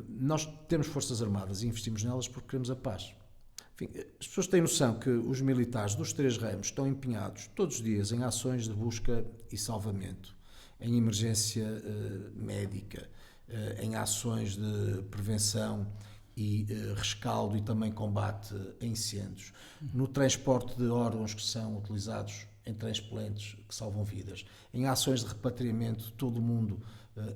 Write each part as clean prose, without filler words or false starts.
Nós temos Forças Armadas e investimos nelas porque queremos a paz. Enfim, as pessoas têm noção que os militares dos três ramos estão empenhados todos os dias em ações de busca e salvamento, em emergência médica, em ações de prevenção e rescaldo e também combate a incêndios, no transporte de órgãos que são utilizados em transplantes que salvam vidas, em ações de repatriamento de todo o mundo,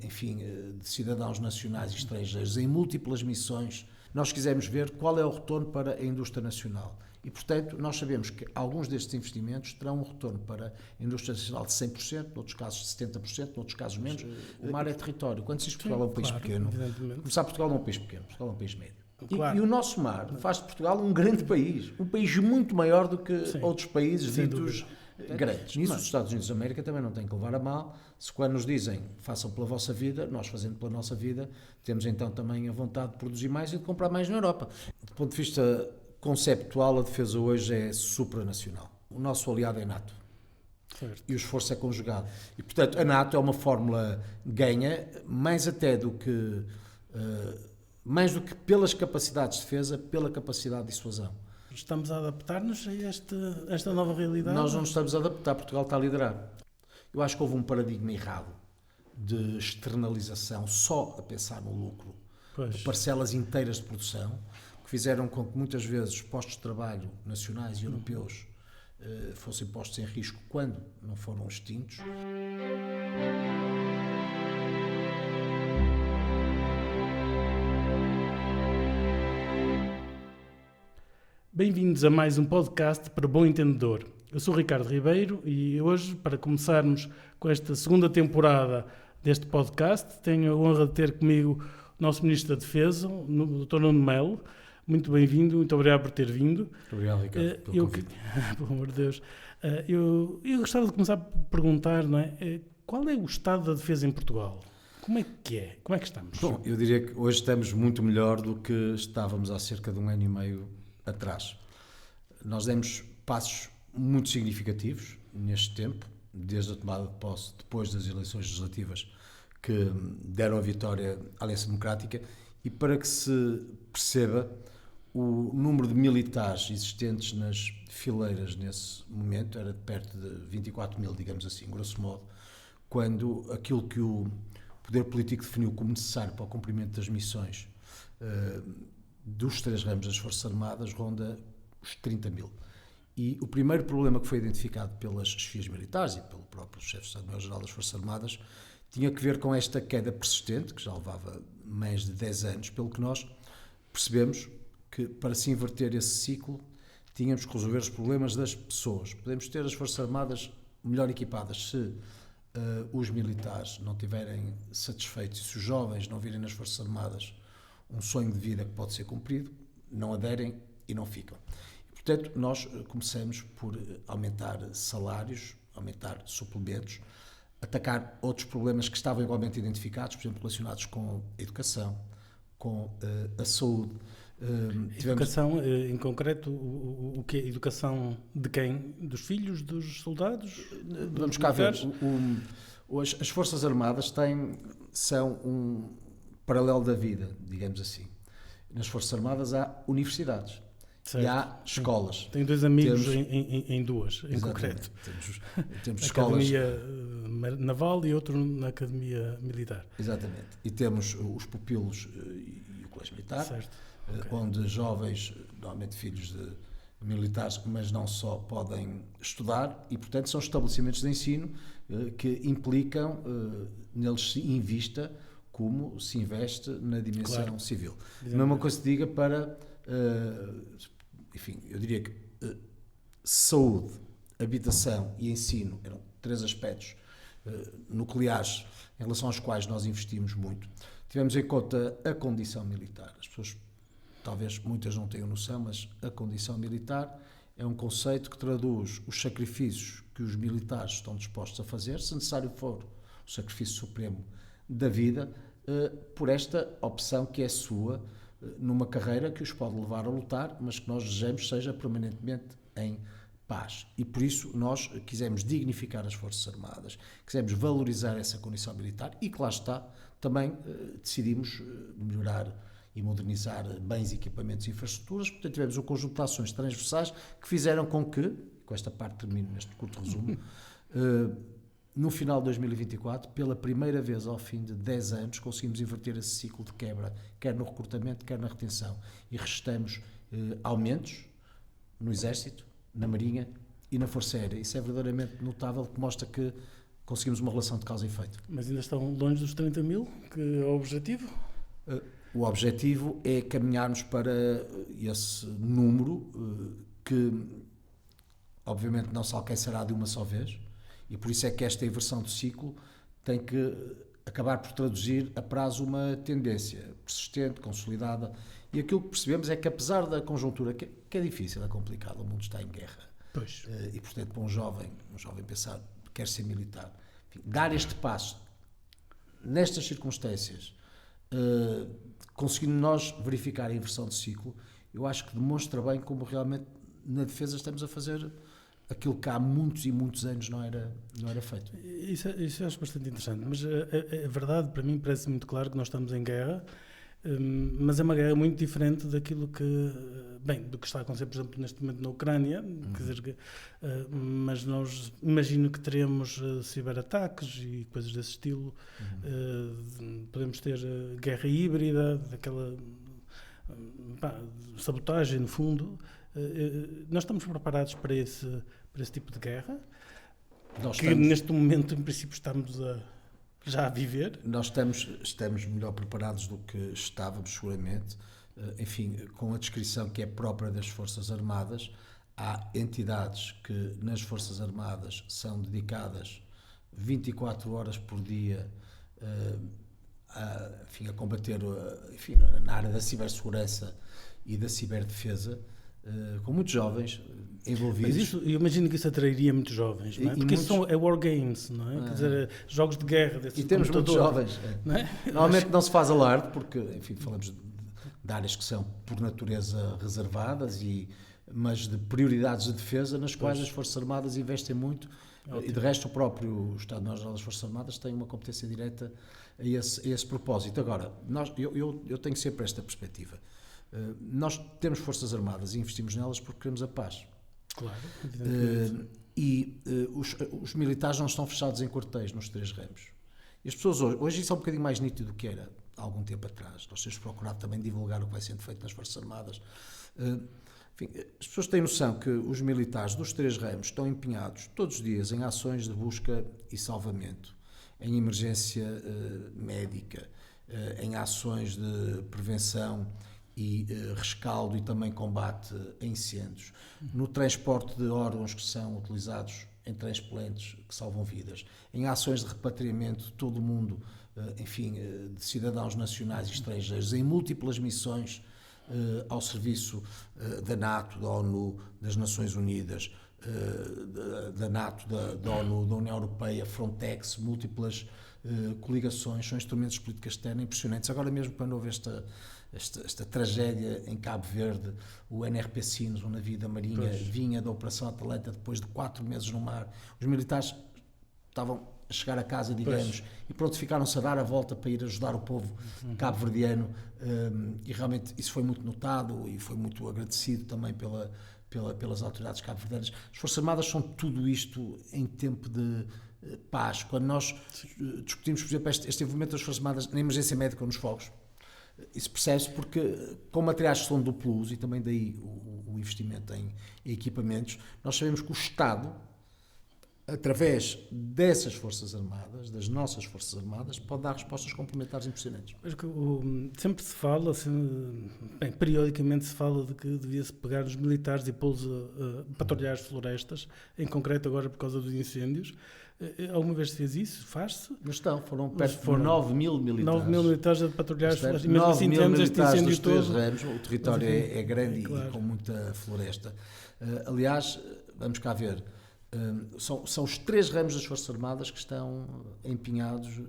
enfim, de cidadãos nacionais e estrangeiros, em múltiplas missões. Nós quisemos ver qual é o retorno para a indústria nacional. E, portanto, nós sabemos que alguns destes investimentos terão um retorno para a indústria nacional de 100%, noutros casos de 70%, noutros casos menos. O mar é território. Quando se diz que Portugal é um país pequeno, começar Portugal não é um país pequeno, Portugal é um país médio. Claro. E o nosso mar faz de Portugal um grande país, um país muito maior do que outros países ditos grandes. Nisso os Estados Unidos da América também não têm que levar a mal. Se quando nos dizem façam pela vossa vida, nós fazendo pela nossa vida, temos então também a vontade de produzir mais e de comprar mais na Europa. Do ponto de vista conceptual, a defesa hoje é supranacional. O nosso aliado é a NATO. Certo. E o esforço é conjugado. E, portanto, a NATO é uma fórmula ganha, mais do que pelas capacidades de defesa, pela capacidade de dissuasão. Estamos a adaptar-nos a esta nova realidade? Nós não nos estamos a adaptar, Portugal está a liderar. Eu acho que houve um paradigma errado de externalização só a pensar no lucro, de parcelas inteiras de produção, que fizeram com que muitas vezes postos de trabalho nacionais e europeus fossem postos em risco quando não foram extintos. Bem-vindos a mais um podcast para Bom Entendedor. Eu sou o Ricardo Ribeiro e hoje, para começarmos com esta segunda temporada deste podcast, tenho a honra de ter comigo o nosso Ministro da Defesa, o Dr. Nuno Melo. Muito bem-vindo, muito obrigado por ter vindo. Muito obrigado, Ricardo, pelo convite. Pelo amor de Deus. Eu gostava de começar por perguntar, não é, qual é o estado da defesa em Portugal? Como é que é? Como é que estamos? Bom, eu diria que hoje estamos muito melhor do que estávamos há cerca de 1 ano e meio atrás. Nós demos passos muito significativos neste tempo, desde a tomada de posse, depois das eleições legislativas que deram a vitória à Aliança Democrática, e para que se perceba o número de militares existentes nas fileiras nesse momento era de perto de 24 mil, digamos assim, grosso modo, quando aquilo que o poder político definiu como necessário para o cumprimento das missões dos três ramos das Forças Armadas ronda os 30 mil. E o primeiro problema que foi identificado pelas chefias militares e pelo próprio chefe de Estado-Maior-Geral das Forças Armadas tinha que ver com esta queda persistente, que já levava mais de 10 anos, pelo que nós percebemos que para se inverter esse ciclo tínhamos que resolver os problemas das pessoas. Podemos ter as Forças Armadas melhor equipadas se os militares não estiverem satisfeitos e se os jovens não virem nas Forças Armadas um sonho de vida que pode ser cumprido, não aderem e não ficam. E, portanto, nós começamos por aumentar salários, aumentar suplementos, atacar outros problemas que estavam igualmente identificados, por exemplo, relacionados com a educação, com a saúde. Educação, em concreto, o que é? Educação de quem? Dos filhos dos soldados? Vamos cá ver. As Forças Armadas são um paralelo da vida, digamos assim. Nas Forças Armadas há universidades. Certo. E há escolas. Tenho dois amigos em duas, em concreto. Temos escolas. Academia Naval e outro na Academia Militar. Exatamente. E temos os pupilos e o Colégio Militar, certo. Onde jovens, normalmente filhos de militares, mas não só, podem estudar e, portanto, são estabelecimentos de ensino que implicam neles se invista como se investe na dimensão civil. A mesma coisa se diga para, enfim, eu diria que saúde, habitação e ensino eram 3 aspectos nucleares em relação aos quais nós investimos muito. Tivemos em conta a condição militar. As pessoas, talvez muitas não tenham noção, mas a condição militar é um conceito que traduz os sacrifícios que os militares estão dispostos a fazer, se necessário for o sacrifício supremo da vida, por esta opção que é sua, numa carreira que os pode levar a lutar, mas que nós desejamos seja permanentemente em paz. E por isso nós quisemos dignificar as Forças Armadas, quisemos valorizar essa condição militar e, que lá está, também decidimos melhorar e modernizar bens, equipamentos e infraestruturas. Portanto, tivemos um conjunto de ações transversais que fizeram com que, com esta parte termino neste curto resumo, no final de 2024, pela primeira vez ao fim de 10 anos, conseguimos inverter esse ciclo de quebra, quer no recrutamento, quer na retenção. E registramos aumentos no Exército, na Marinha e na Força Aérea. Isso é verdadeiramente notável, que mostra que conseguimos uma relação de causa e efeito. Mas ainda estão longe dos 30 mil, que é o objetivo? O objetivo é caminharmos para esse número que, obviamente, não se alcançará de uma só vez, e por isso é que esta inversão do ciclo tem que acabar por traduzir a prazo uma tendência persistente, consolidada. E aquilo que percebemos é que, apesar da conjuntura, que é difícil, é complicado, o mundo está em guerra. Pois. E, portanto, para um jovem pensar, quer ser militar, enfim, dar este passo nestas circunstâncias, conseguindo nós verificar a inversão de ciclo, eu acho que demonstra bem como realmente na defesa estamos a fazer aquilo que há muitos e muitos anos não era feito. Isso eu acho bastante interessante, mas a verdade, para mim, parece muito claro que nós estamos em guerra, mas é uma guerra muito diferente daquilo do que está a acontecer, por exemplo, neste momento na Ucrânia, quer dizer, mas nós imagino que teremos ciberataques e coisas desse estilo, podemos ter guerra híbrida, daquela sabotagem, no fundo. Nós estamos preparados para esse tipo de guerra, neste momento, em princípio, estamos já a viver. Nós estamos melhor preparados do que estávamos, seguramente. Enfim, com a descrição que é própria das Forças Armadas, há entidades que nas Forças Armadas são dedicadas 24 horas por dia a combater, na área da cibersegurança e da ciberdefesa, com muitos jovens envolvidos. Mas eu imagino que isso atrairia muitos jovens, não é? Porque isso é war games, não é? Quer dizer, jogos de guerra desses e temos muitos jovens. Não é? Normalmente não se faz alarde, porque, enfim, falamos de áreas que são, por natureza, reservadas, mas de prioridades de defesa, nas quais as Forças Armadas investem muito. Ótimo. E de resto o próprio Estado-Maior das Forças Armadas tem uma competência direta a esse propósito. Agora, eu tenho sempre esta perspectiva. Nós temos Forças Armadas e investimos nelas porque queremos a paz. Claro, os militares não estão fechados em quartéis nos 3 ramos. E as pessoas hoje isso é um bocadinho mais nítido do que era há algum tempo atrás. Nós temos procurado também divulgar o que vai sendo feito nas Forças Armadas. Enfim, as pessoas têm noção que os militares dos 3 ramos estão empenhados todos os dias em ações de busca e salvamento, em emergência médica, em ações de prevenção e rescaldo e também combate a incêndios, no transporte de órgãos que são utilizados em transplantes que salvam vidas, em ações de repatriamento de todo o mundo, de cidadãos nacionais e estrangeiros, em múltiplas missões ao serviço da NATO, da ONU, das Nações Unidas, da NATO, da ONU, da União Europeia, Frontex, múltiplas coligações, são instrumentos de política externa impressionantes. Agora mesmo, quando houve esta tragédia em Cabo Verde, o NRP Sines, um navio da Marinha, vinha da Operação Atalanta depois de 4 meses no mar. Os militares estavam a chegar a casa, digamos, e pronto, ficaram-se a dar a volta para ir ajudar o povo cabo-verdiano, e realmente isso foi muito notado e foi muito agradecido também pelas autoridades cabo-verdianas. As Forças Armadas são tudo isto em tempo de paz. Quando nós discutimos, por exemplo, este envolvimento das Forças Armadas na emergência médica ou nos fogos, isso percebe-se porque, com materiais que são duplo uso, e também daí o investimento em equipamentos, nós sabemos que o Estado, através dessas Forças Armadas, das nossas Forças Armadas, pode dar respostas complementares impressionantes. Sempre se fala, periodicamente se fala de que devia-se pegar os militares e pô-los a patrulhar as florestas, em concreto agora por causa dos incêndios. Alguma vez se fez isso? Faz-se? Mas foram perto de 9 mil militares. 9 mil militares a patrulhar as florestas. 9 mil militares dos 3 ramos. O território é grande e com muita floresta. Aliás, vamos cá ver, são os 3 ramos das Forças Armadas que estão empenhados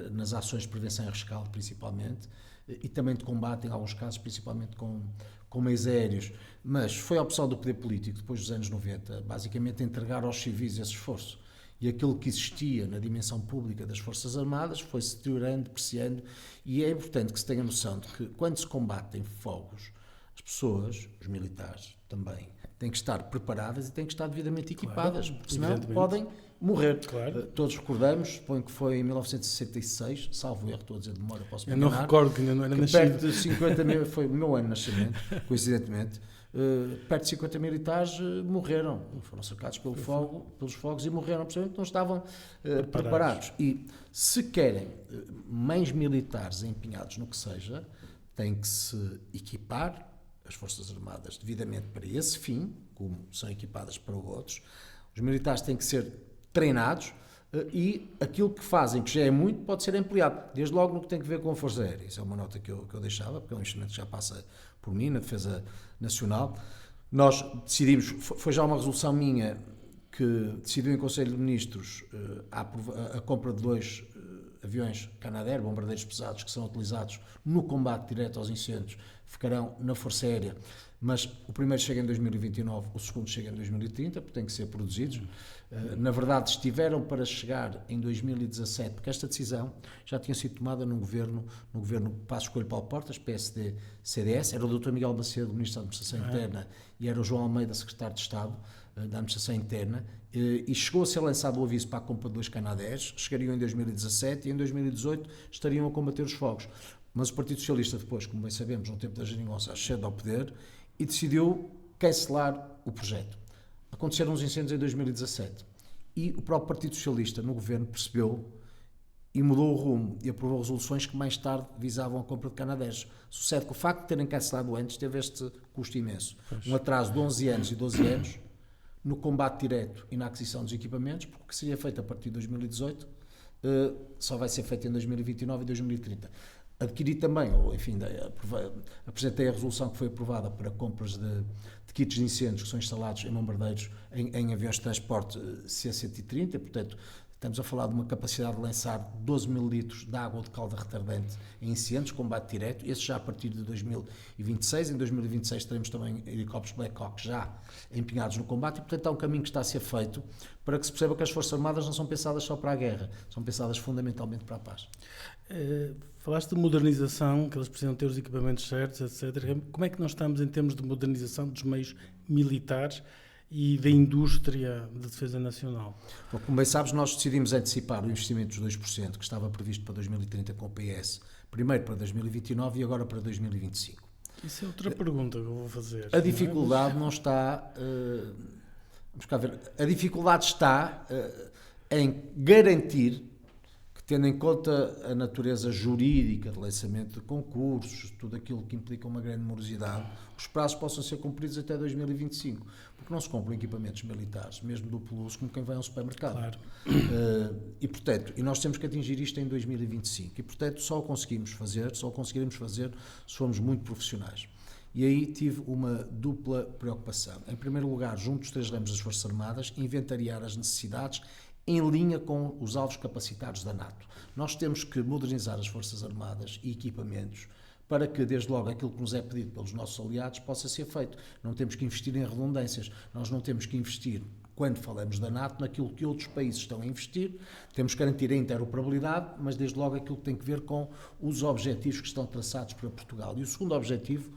nas ações de prevenção e rescaldo, principalmente, e também de combate, em alguns casos, principalmente com meios aéreos. Mas foi a opção do poder político, depois dos anos 90, basicamente entregar aos civis esse esforço. E aquilo que existia na dimensão pública das Forças Armadas foi-se deteriorando, depreciando, e é importante que se tenha noção de que, quando se combatem fogos, as pessoas, os militares também, têm que estar preparadas e têm que estar devidamente equipadas, porque senão podem morrer. Claro. Todos recordamos, suponho que foi em 1966, salvo erro, estou a dizer de memória, posso me Eu não enganar, recordo que ainda não era que nascido. perto de 50 mil, foi o meu ano de nascimento, coincidentemente, perto de 50 militares morreram, foram cercados pelos fogos e morreram, precisamente não estavam preparados. E se querem meios militares empenhados no que seja, têm que se equipar as Forças Armadas devidamente para esse fim, como são equipadas para outros. Os militares têm que ser treinados e aquilo que fazem, que já é muito, pode ser ampliado. Desde logo no que tem a ver com a Força Aérea. Isso é uma nota que eu deixava, porque é um instrumento que já passa por mim na Defesa Nacional. Nós decidimos, foi já uma resolução minha, que decidiu em Conselho de Ministros a compra de 2 aviões Canadair, bombardeiros pesados, que são utilizados no combate direto aos incêndios, ficarão na Força Aérea, mas o primeiro chega em 2029, o segundo chega em 2030, porque têm que ser produzidos. Na verdade, estiveram para chegar em 2017, porque esta decisão já tinha sido tomada no governo Passos Coelho Paulo Portas, PSD-CDS, era o Dr. Miguel Macedo, Ministro da Administração Interna, e era o João Almeida, Secretário de Estado da Administração Interna, e chegou a ser lançado o aviso para a compra de 2 Canadairs, chegariam em 2017 e em 2018 estariam a combater os fogos. Mas o Partido Socialista depois, como bem sabemos, no tempo da geringonça, cede ao poder e decidiu cancelar o projeto. Aconteceram os incêndios em 2017 e o próprio Partido Socialista no governo percebeu e mudou o rumo e aprovou resoluções que mais tarde visavam a compra de Canadairs. Sucede que o facto de terem cancelado antes teve este custo imenso. Um atraso de 11 anos e 12 anos no combate direto e na aquisição dos equipamentos, porque o que seria feito a partir de 2018 só vai ser feito em 2029 e 2030. Adquiri também, ou enfim, apresentei a resolução que foi aprovada para compras de kits de incêndios que são instalados em bombardeiros, em aviões de transporte C-130, portanto, estamos a falar de uma capacidade de lançar 12 mil litros de água de calda retardante em incêndios, combate direto, esse já a partir de 2026. Em 2026 teremos também helicópteros Black Hawk já empenhados no combate e, portanto, há um caminho que está a ser feito para que se perceba que as Forças Armadas não são pensadas só para a guerra, são pensadas fundamentalmente para a paz. Falaste de modernização, que eles precisam ter os equipamentos certos, etc. Como é que nós estamos em termos de modernização dos meios militares e da indústria de defesa nacional? Bom, como bem sabes, nós decidimos antecipar o investimento dos 2% que estava previsto para 2030 com o PS, primeiro para 2029 e agora para 2025. Isso é outra pergunta que eu vou fazer. A dificuldade não está... vamos cá ver. A dificuldade está em garantir que, tendo em conta a natureza jurídica de lançamento de concursos, tudo aquilo que implica uma grande morosidade, os prazos possam ser cumpridos até 2025, porque não se compram equipamentos militares, mesmo duplo uso, como quem vai a um supermercado. Claro. E, portanto, e nós temos que atingir isto em 2025, e, portanto, só o conseguiremos fazer se formos muito profissionais. E aí tive uma dupla preocupação. Em primeiro lugar, junto dos 3 ramos das Forças Armadas, inventariar as necessidades em linha com os alvos capacitados da NATO. Nós temos que modernizar as Forças Armadas e equipamentos para que, desde logo, aquilo que nos é pedido pelos nossos aliados possa ser feito. Não temos que investir em redundâncias, nós não temos que investir, quando falamos da NATO, naquilo que outros países estão a investir, temos que garantir a interoperabilidade, mas desde logo aquilo que tem que ver com os objetivos que estão traçados para Portugal. E o segundo objetivo,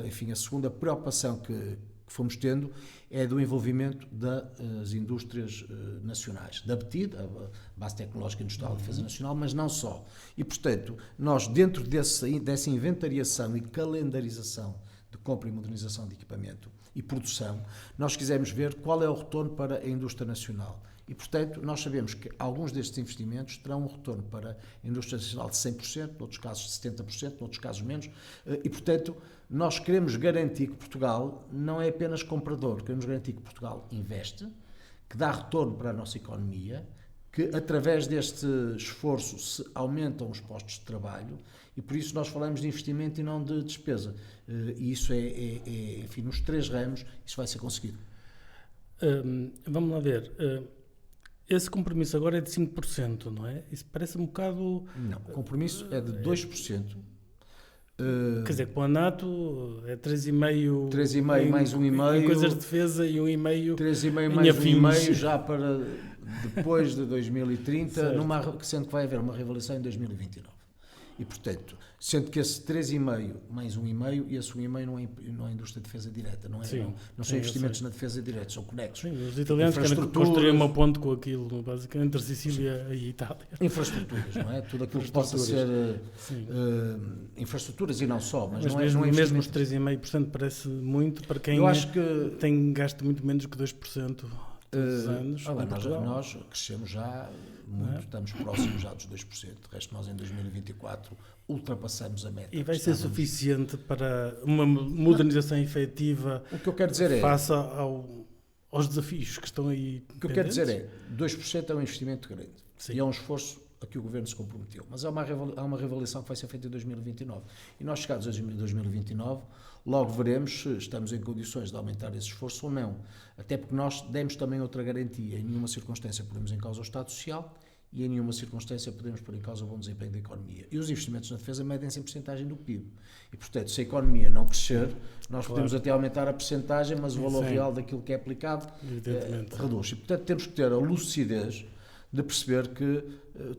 enfim, a segunda preocupação que fomos tendo é do envolvimento das indústrias nacionais, da BTID, a Base Tecnológica Industrial de Defesa Nacional, mas não só. E, portanto, nós, dentro dessa inventariação e calendarização de compra e modernização de equipamento e produção, nós quisemos ver qual é o retorno para a indústria nacional. E, portanto, nós sabemos que alguns destes investimentos terão um retorno para a indústria nacional de 100%, noutros casos de 70%, noutros casos menos, e, portanto, nós queremos garantir que Portugal não é apenas comprador, queremos garantir que Portugal investe, que dá retorno para a nossa economia, que através deste esforço se aumentam os postos de trabalho e por isso nós falamos de investimento e não de despesa. E isso enfim, nos 3 ramos, isso vai ser conseguido. Vamos lá ver. Esse compromisso agora é de 5%, não é? Isso parece um bocado... Não, o compromisso é de 2%. Quer dizer, com a NATO é 3,5... 3,5 mais 1,5. Em coisas de defesa e 1,5 3,5 em mais afins. 1,5 já para depois de 2030, Certo. sendo que vai haver uma reavaliação em 2029. E, portanto, sendo que esse 3,5 mais 1,5, e esse 1,5 não é indústria de defesa direta, não Sim, são sim, eu investimentos sei. na defesa direta, são conexos. Sim, os italianos querem Infraestruturas. construir uma ponte com aquilo, basicamente, entre Sicília e Itália. Infraestruturas, não é? Tudo aquilo que possa ser Sim. infraestruturas e não só, mas não mesmo, é mesmo os investimento. 3,5% parece muito para quem Eu acho que tem gasto muito menos que 2% todos os anos. nós crescemos já muito, estamos próximos já dos 2%. De resto, nós em 2024 ultrapassamos a meta. E vai ser suficiente para uma modernização efetiva O que eu quero dizer face aos desafios que estão aí. O que eu quero dizer é 2% é um investimento grande. Sim. E é um esforço a que o Governo se comprometeu. Mas há uma reavaliação que vai ser feita em 2029. E nós, chegados a 2029, logo veremos se estamos em condições de aumentar esse esforço ou não. Até porque nós demos também outra garantia. Em nenhuma circunstância podemos em causa o Estado Social e em nenhuma circunstância podemos pôr em causa o bom desempenho da economia. E os investimentos na defesa medem-se em percentagem do PIB. E, portanto, se a economia não crescer, nós podemos até aumentar a percentagem, mas o valor real daquilo que é aplicado reduz. E, portanto, temos que ter a lucidez de perceber que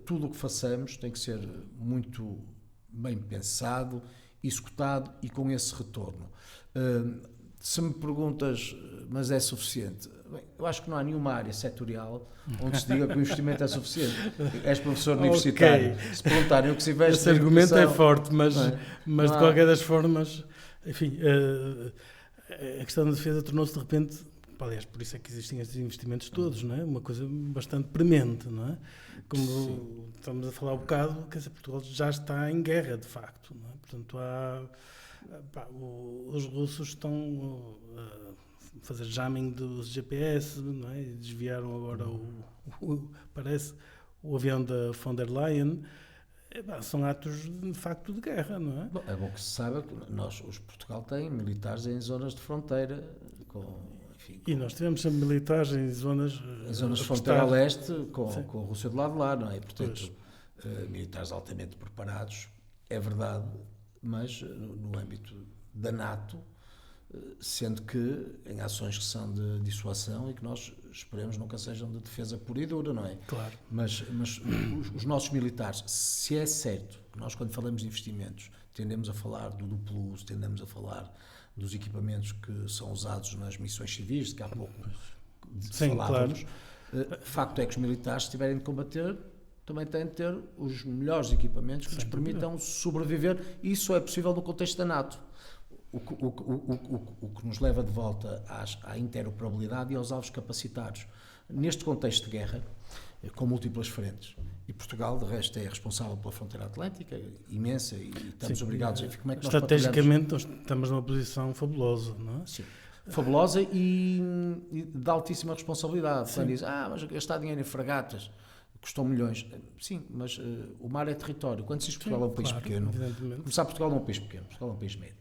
tudo o que façamos tem que ser muito bem pensado, executado e com esse retorno. Se me perguntas, mas é suficiente? Bem, eu acho que não há nenhuma área setorial onde se diga que o investimento é suficiente. És professor universitário. Okay. Se perguntarem o que se investe Esse argumento é forte, mas não de qualquer das formas, enfim, a questão da defesa tornou-se de repente, aliás, por isso é que existem estes investimentos todos, não é? Uma coisa bastante premente, não é? Como estamos a falar um bocado, quer dizer, Portugal já está em guerra, de facto, não é? Portanto, os russos estão a fazer jamming dos GPS, não é? E desviaram agora parece, o avião da von der Leyen. São atos de facto de guerra, não é? Bom, é bom que se saiba que Portugal tem militares em zonas de fronteira e nós tivemos sempre militares em zonas de fronteira a leste com a Rússia do lado de lá, não é? E, portanto, militares altamente preparados, é verdade, mas no âmbito da NATO, sendo que em ações que são de dissuasão e que nós esperemos nunca sejam de defesa pura e dura, não é? Claro. Mas os nossos militares, se é certo que nós, quando falamos de investimentos, tendemos a falar do duplo uso, tendemos a falar dos equipamentos que são usados nas missões civis, de que há pouco falávamos. Claro. Facto é que os militares, se tiverem de combater, também têm de ter os melhores equipamentos que nos permitam sobreviver. Isso é possível no contexto da NATO. O que nos leva de volta à interoperabilidade e aos alvos capacitados. Neste contexto de guerra, com múltiplas frentes. E Portugal, de resto, é responsável pela fronteira atlântica, imensa, e estamos obrigados a ver como é que nós estrategicamente nós estamos numa posição fabulosa, não é? Sim. Fabulosa e de altíssima responsabilidade. Quando diz, mas gastar dinheiro em fragatas custou milhões. Sim, mas o mar é território. Quando se diz que Portugal é um país pequeno, começar Portugal não é um país pequeno, Portugal é um país médio.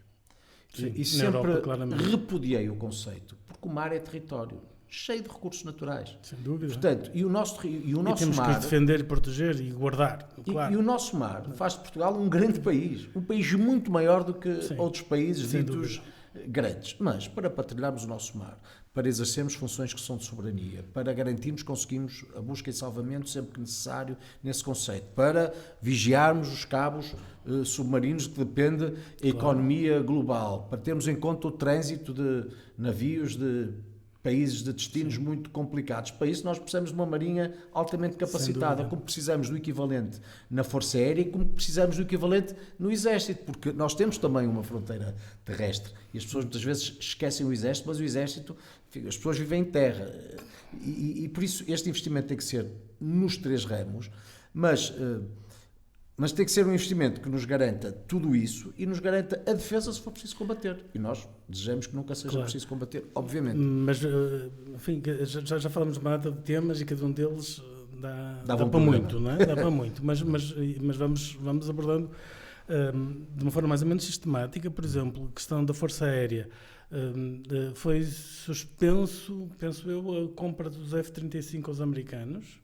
Sim, e sempre Europa, repudiei o conceito, porque o mar é território, cheio de recursos naturais. Sem dúvida. Portanto, e o nosso temos mar... que defender, proteger e guardar. Claro. E o nosso mar faz de Portugal um grande país. Um país muito maior do que outros países ditos grandes. Mas, para patrulharmos o nosso mar, para exercermos funções que são de soberania, para garantirmos que conseguimos a busca e salvamento sempre que necessário nesse conceito, para vigiarmos os cabos submarinos que depende da economia global, para termos em conta o trânsito de navios de países de destinos muito complicados. Para isso nós precisamos de uma marinha altamente capacitada, como precisamos do equivalente na Força Aérea e como precisamos do equivalente no Exército, porque nós temos também uma fronteira terrestre e as pessoas muitas vezes esquecem o Exército, mas o Exército, as pessoas vivem em terra e por isso este investimento tem que ser nos três ramos, mas tem que ser um investimento que nos garanta tudo isso e nos garanta a defesa se for preciso combater. E nós desejamos que nunca seja preciso combater, obviamente. Mas, enfim, já falamos de uma data de temas e cada um deles dá para muito, não é? Dá para muito. Mas vamos abordando de uma forma mais ou menos sistemática. Por exemplo, a questão da Força Aérea. Foi suspenso, penso eu, a compra dos F-35 aos americanos.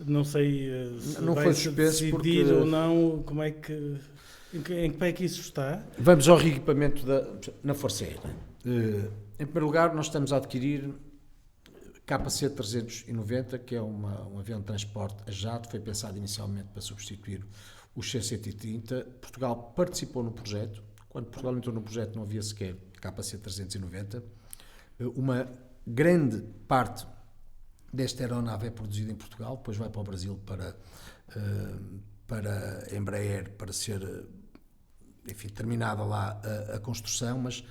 Não sei se não vai foi suspenso decidir porque... ou não, como é que... Em que pé é que isso está? Vamos ao reequipamento na Força Aérea. Em primeiro lugar, nós estamos a adquirir KC-390, que é um avião de transporte a jato, foi pensado inicialmente para substituir o C-130. Portugal participou no projeto. Quando Portugal entrou no projeto não havia sequer KC-390. Uma grande parte desta aeronave é produzida em Portugal, depois vai para o Brasil para a Embraer, para ser, enfim, terminada lá a construção, mas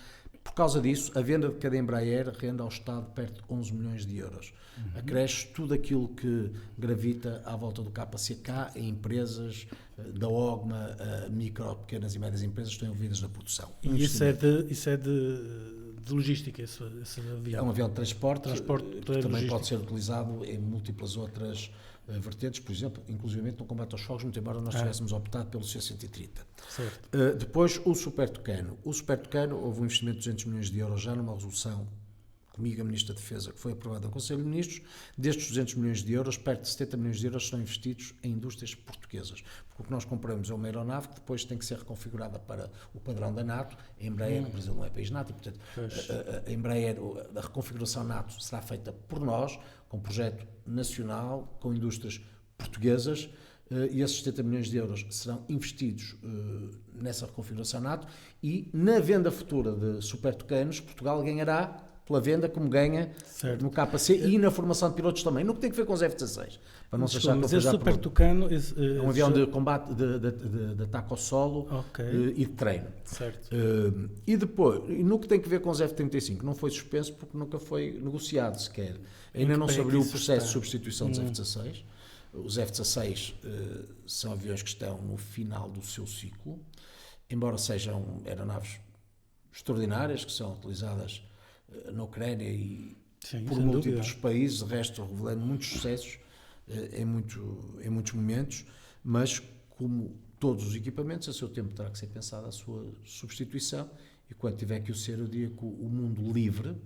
por causa disso, a venda de cada Embraer rende ao Estado perto de 11 milhões de euros. Acresce tudo aquilo que gravita à volta do KCK em empresas da OGMA, micro, pequenas e médias empresas que estão envolvidas na produção. E isso é de logística, esse avião? É um avião de transporte que também logística. pode ser utilizado em múltiplas outras vertentes, por exemplo, inclusivamente no combate aos fogos, muito embora nós tivéssemos optado pelo C-130. Depois, o Super Tucano. O Super Tucano, houve um investimento de 200 milhões de euros já numa resolução comigo, a Ministra da Defesa, que foi aprovada no Conselho de Ministros. Destes 200 milhões de euros, perto de 70 milhões de euros serão investidos em indústrias portuguesas. Porque o que nós compramos é uma aeronave que depois tem que ser reconfigurada para o padrão da NATO. A Embraer, o Brasil não é país NATO, e, portanto, a Embraer, a reconfiguração NATO será feita por nós, com projeto nacional, com indústrias portuguesas, e esses 70 milhões de euros serão investidos nessa reconfiguração NATO, e na venda futura de Super Tucanos, Portugal ganhará pela venda como ganha no KC e na formação de pilotos também, no que tem que ver com os F-16. Para não se achar que esse Super Tucano é um avião de combate, de ataque ao solo e de treino. Certo. E depois, no que tem que ver com os F-35, não foi suspenso porque nunca foi negociado sequer. Ainda não se abriu o processo de substituição dos F-16. Os F-16 são aviões que estão no final do seu ciclo, embora sejam aeronaves extraordinárias, que são utilizadas na Ucrânia e por múltiplos países, de resto revelando muitos sucessos em muitos momentos, mas como todos os equipamentos, a seu tempo terá que ser pensada a sua substituição, e quando tiver que o ser, o dia que o mundo livre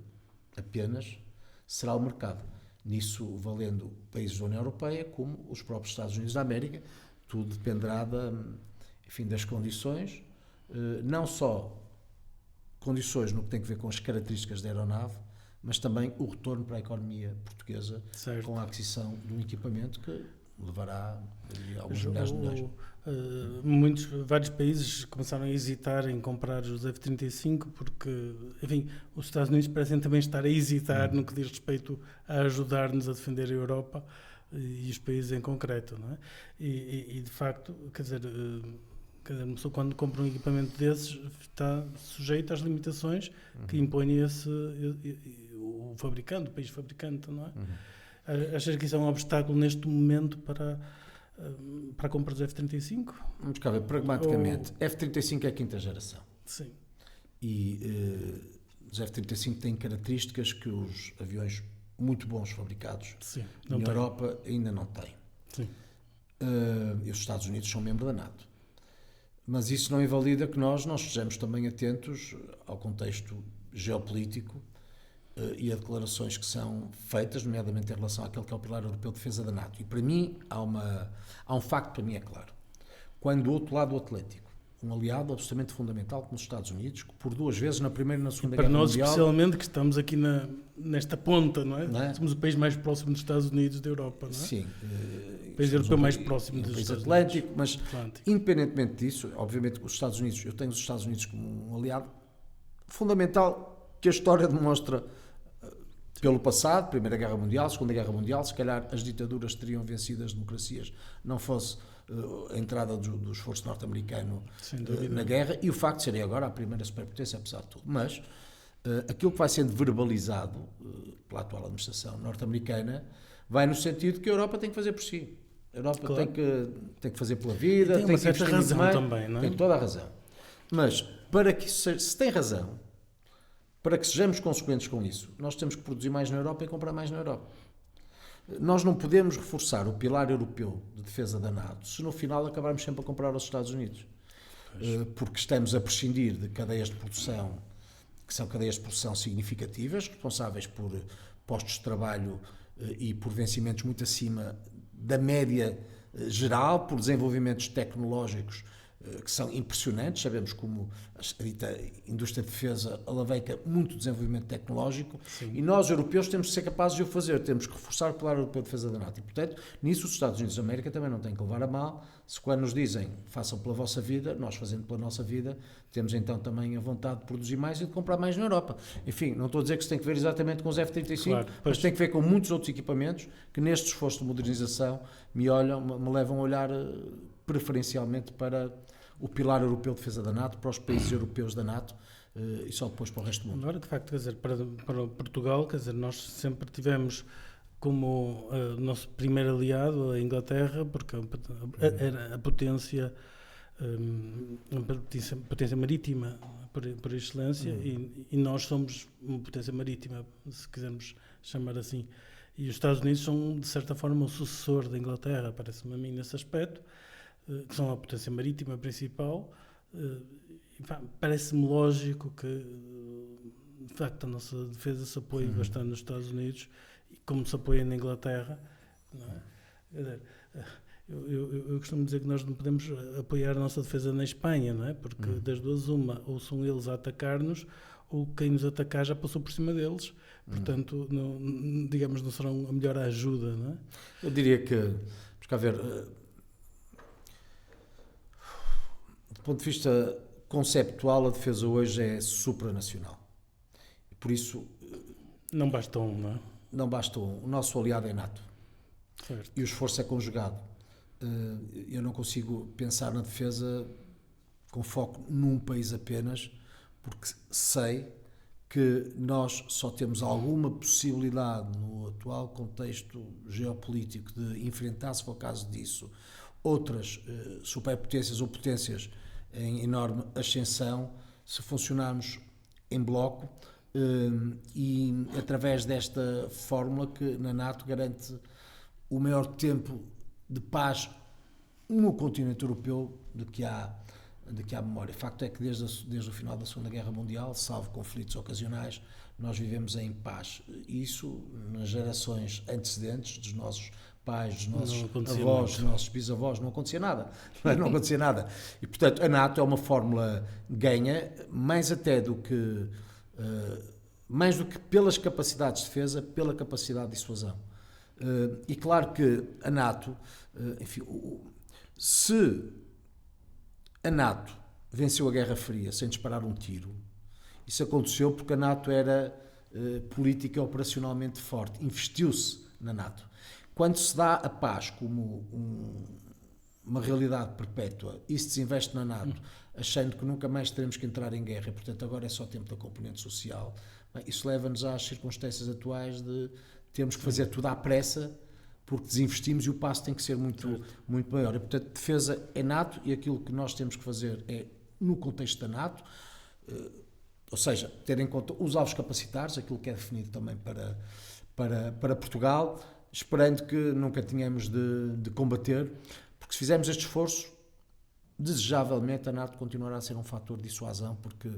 apenas será o mercado. Nisso valendo países da União Europeia como os próprios Estados Unidos da América, tudo dependerá das condições, não só condições no que tem a ver com as características da aeronave, mas também o retorno para a economia portuguesa, com a aquisição de um equipamento que levará alguns milhares de milhões. Vários países começaram a hesitar em comprar os F-35 porque, enfim, os Estados Unidos parecem também estar a hesitar no que diz respeito a ajudar-nos a defender a Europa e os países em concreto, não é? E de facto, quer dizer, uma pessoa quando compra um equipamento desses está sujeito às limitações que impõe o fabricante, o país fabricante, não é? Achas que isso é um obstáculo neste momento para a compra dos F-35? Vamos cá ver, pragmaticamente. F-35 é a quinta geração. Sim. E os F-35 têm características que os aviões muito bons fabricados na Europa ainda não têm. Sim. E os Estados Unidos são membros da NATO. Mas isso não invalida que nós estejamos também atentos ao contexto geopolítico e a declarações que são feitas, nomeadamente em relação àquele que é o Pilar Europeu de Defesa da NATO. E para mim, há um facto que para mim é claro. Quando do outro lado do Atlântico, um aliado absolutamente fundamental como os Estados Unidos, que por duas vezes, na Primeira e na Segunda Guerra Mundial... Para nós, especialmente, que estamos aqui nesta ponta, não é? Somos o país mais próximo dos Estados Unidos da Europa, não é? Sim. O país europeu mais próximo dos país Estados Atlântico, Unidos. Mas independentemente disso, obviamente os Estados Unidos, eu tenho os Estados Unidos como um aliado fundamental que a história demonstra pelo passado, Primeira Guerra Mundial, Segunda Guerra Mundial, se calhar as ditaduras teriam vencido as democracias, não fosse a entrada do esforço norte-americano na guerra, e o facto de serem agora a primeira superpotência, apesar de tudo. Mas aquilo que vai sendo verbalizado pela atual administração norte-americana vai no sentido que a Europa tem que fazer por si. A Europa tem que fazer pela vida, tem uma certa razão também, não é? Tem toda a razão. Mas para que se tem razão, para que sejamos consequentes com isso, nós temos que produzir mais na Europa e comprar mais na Europa. Nós não podemos reforçar o pilar europeu de defesa da NATO se no final acabarmos sempre a comprar aos Estados Unidos. Porque estamos a prescindir de cadeias de produção, que são cadeias de produção significativas, responsáveis por postos de trabalho e por vencimentos muito acima da média geral, por desenvolvimentos tecnológicos que são impressionantes. Sabemos como a dita indústria de defesa alavanca muito desenvolvimento tecnológico. Sim. E nós, europeus, temos que ser capazes de o fazer. Temos que reforçar o pilar europeu de defesa da NATO. E, portanto, nisso os Estados Unidos da América também não têm que levar a mal. Se quando nos dizem, façam pela vossa vida, nós fazendo pela nossa vida, temos então também a vontade de produzir mais e de comprar mais na Europa. Enfim, não estou a dizer que se tem que ver exatamente com os F-35, Claro, mas tem que ver com muitos outros equipamentos que neste esforço de modernização me levam a olhar preferencialmente para o pilar europeu de defesa da NATO, para os países europeus da NATO e só depois para o resto do mundo. Agora, de facto, quer dizer, para Portugal, quer dizer, nós sempre tivemos como nosso primeiro aliado a Inglaterra, porque era a potência marítima por excelência, e nós somos uma potência marítima, se quisermos chamar assim. E os Estados Unidos são, de certa forma, o sucessor da Inglaterra, parece-me a mim, nesse aspecto, que são a potência marítima principal. Parece-me lógico que, de facto, a nossa defesa se apoie bastante nos Estados Unidos, como se apoia na Inglaterra. Não é? Quer dizer, eu costumo dizer que nós não podemos apoiar a nossa defesa na Espanha, não é? Porque das duas uma, ou são eles a atacar-nos, ou quem nos atacar já passou por cima deles. Portanto, não, digamos, não serão a melhor ajuda, não é? Eu diria que, vamos cá ver, do ponto de vista conceptual, a defesa hoje é supranacional. E por isso... Não basta um, não é? Não basta um. O nosso aliado é NATO. Certo. E o esforço é conjugado. Eu não consigo pensar na defesa com foco num país apenas, porque sei que nós só temos alguma possibilidade no atual contexto geopolítico de enfrentar, se for o caso disso, outras superpotências ou potências em enorme ascensão, se funcionarmos em bloco e através desta fórmula que na NATO garante o maior tempo de paz no continente europeu de que há memória. O facto é que desde o final da Segunda Guerra Mundial, salvo conflitos ocasionais, nós vivemos em paz. Isso, nas gerações antecedentes dos nossos pais, dos nossos avós, dos nossos bisavós, não acontecia nada. Não acontecia nada. E, portanto, a NATO é uma fórmula ganha, mais do que pelas capacidades de defesa, pela capacidade de dissuasão. E claro que a NATO, enfim, se a NATO venceu a Guerra Fria sem disparar um tiro, isso aconteceu porque a NATO era política e operacionalmente forte, investiu-se na NATO. Quando se dá a paz como uma realidade perpétua e se desinveste na NATO, achando que nunca mais teremos que entrar em guerra, portanto agora é só tempo da componente social, bem, isso leva-nos às circunstâncias atuais de termos que fazer tudo à pressa, porque desinvestimos e o passo tem que ser muito maior. E, portanto, defesa é NATO e aquilo que nós temos que fazer é no contexto da NATO, ou seja, ter em conta os alvos capacitares, aquilo que é definido também para Portugal, esperando que nunca tenhamos de combater, porque se fizermos este esforço, desejavelmente a NATO continuará a ser um fator de dissuasão, porque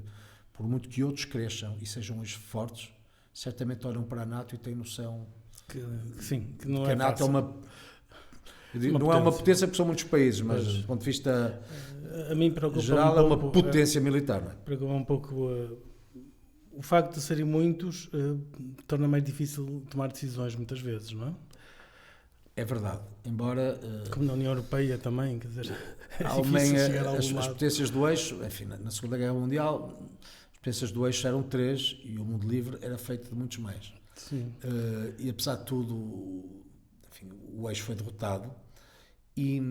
por muito que outros cresçam e sejam hoje fortes, certamente olham para a NATO e têm noção que não que é a NATO fácil. Não é uma potência porque são muitos países, mas do ponto de vista a mim geral é uma potência militar. Não é? Preocupa um pouco o facto de serem muitos torna mais difícil tomar decisões muitas vezes, não é? É verdade, embora... Como na União Europeia também, quer dizer, a Alemanha, as potências do eixo, enfim, na Segunda Guerra Mundial, as potências do eixo eram 3 e o mundo livre era feito de muitos mais. Sim. E apesar de tudo, enfim, o eixo foi derrotado e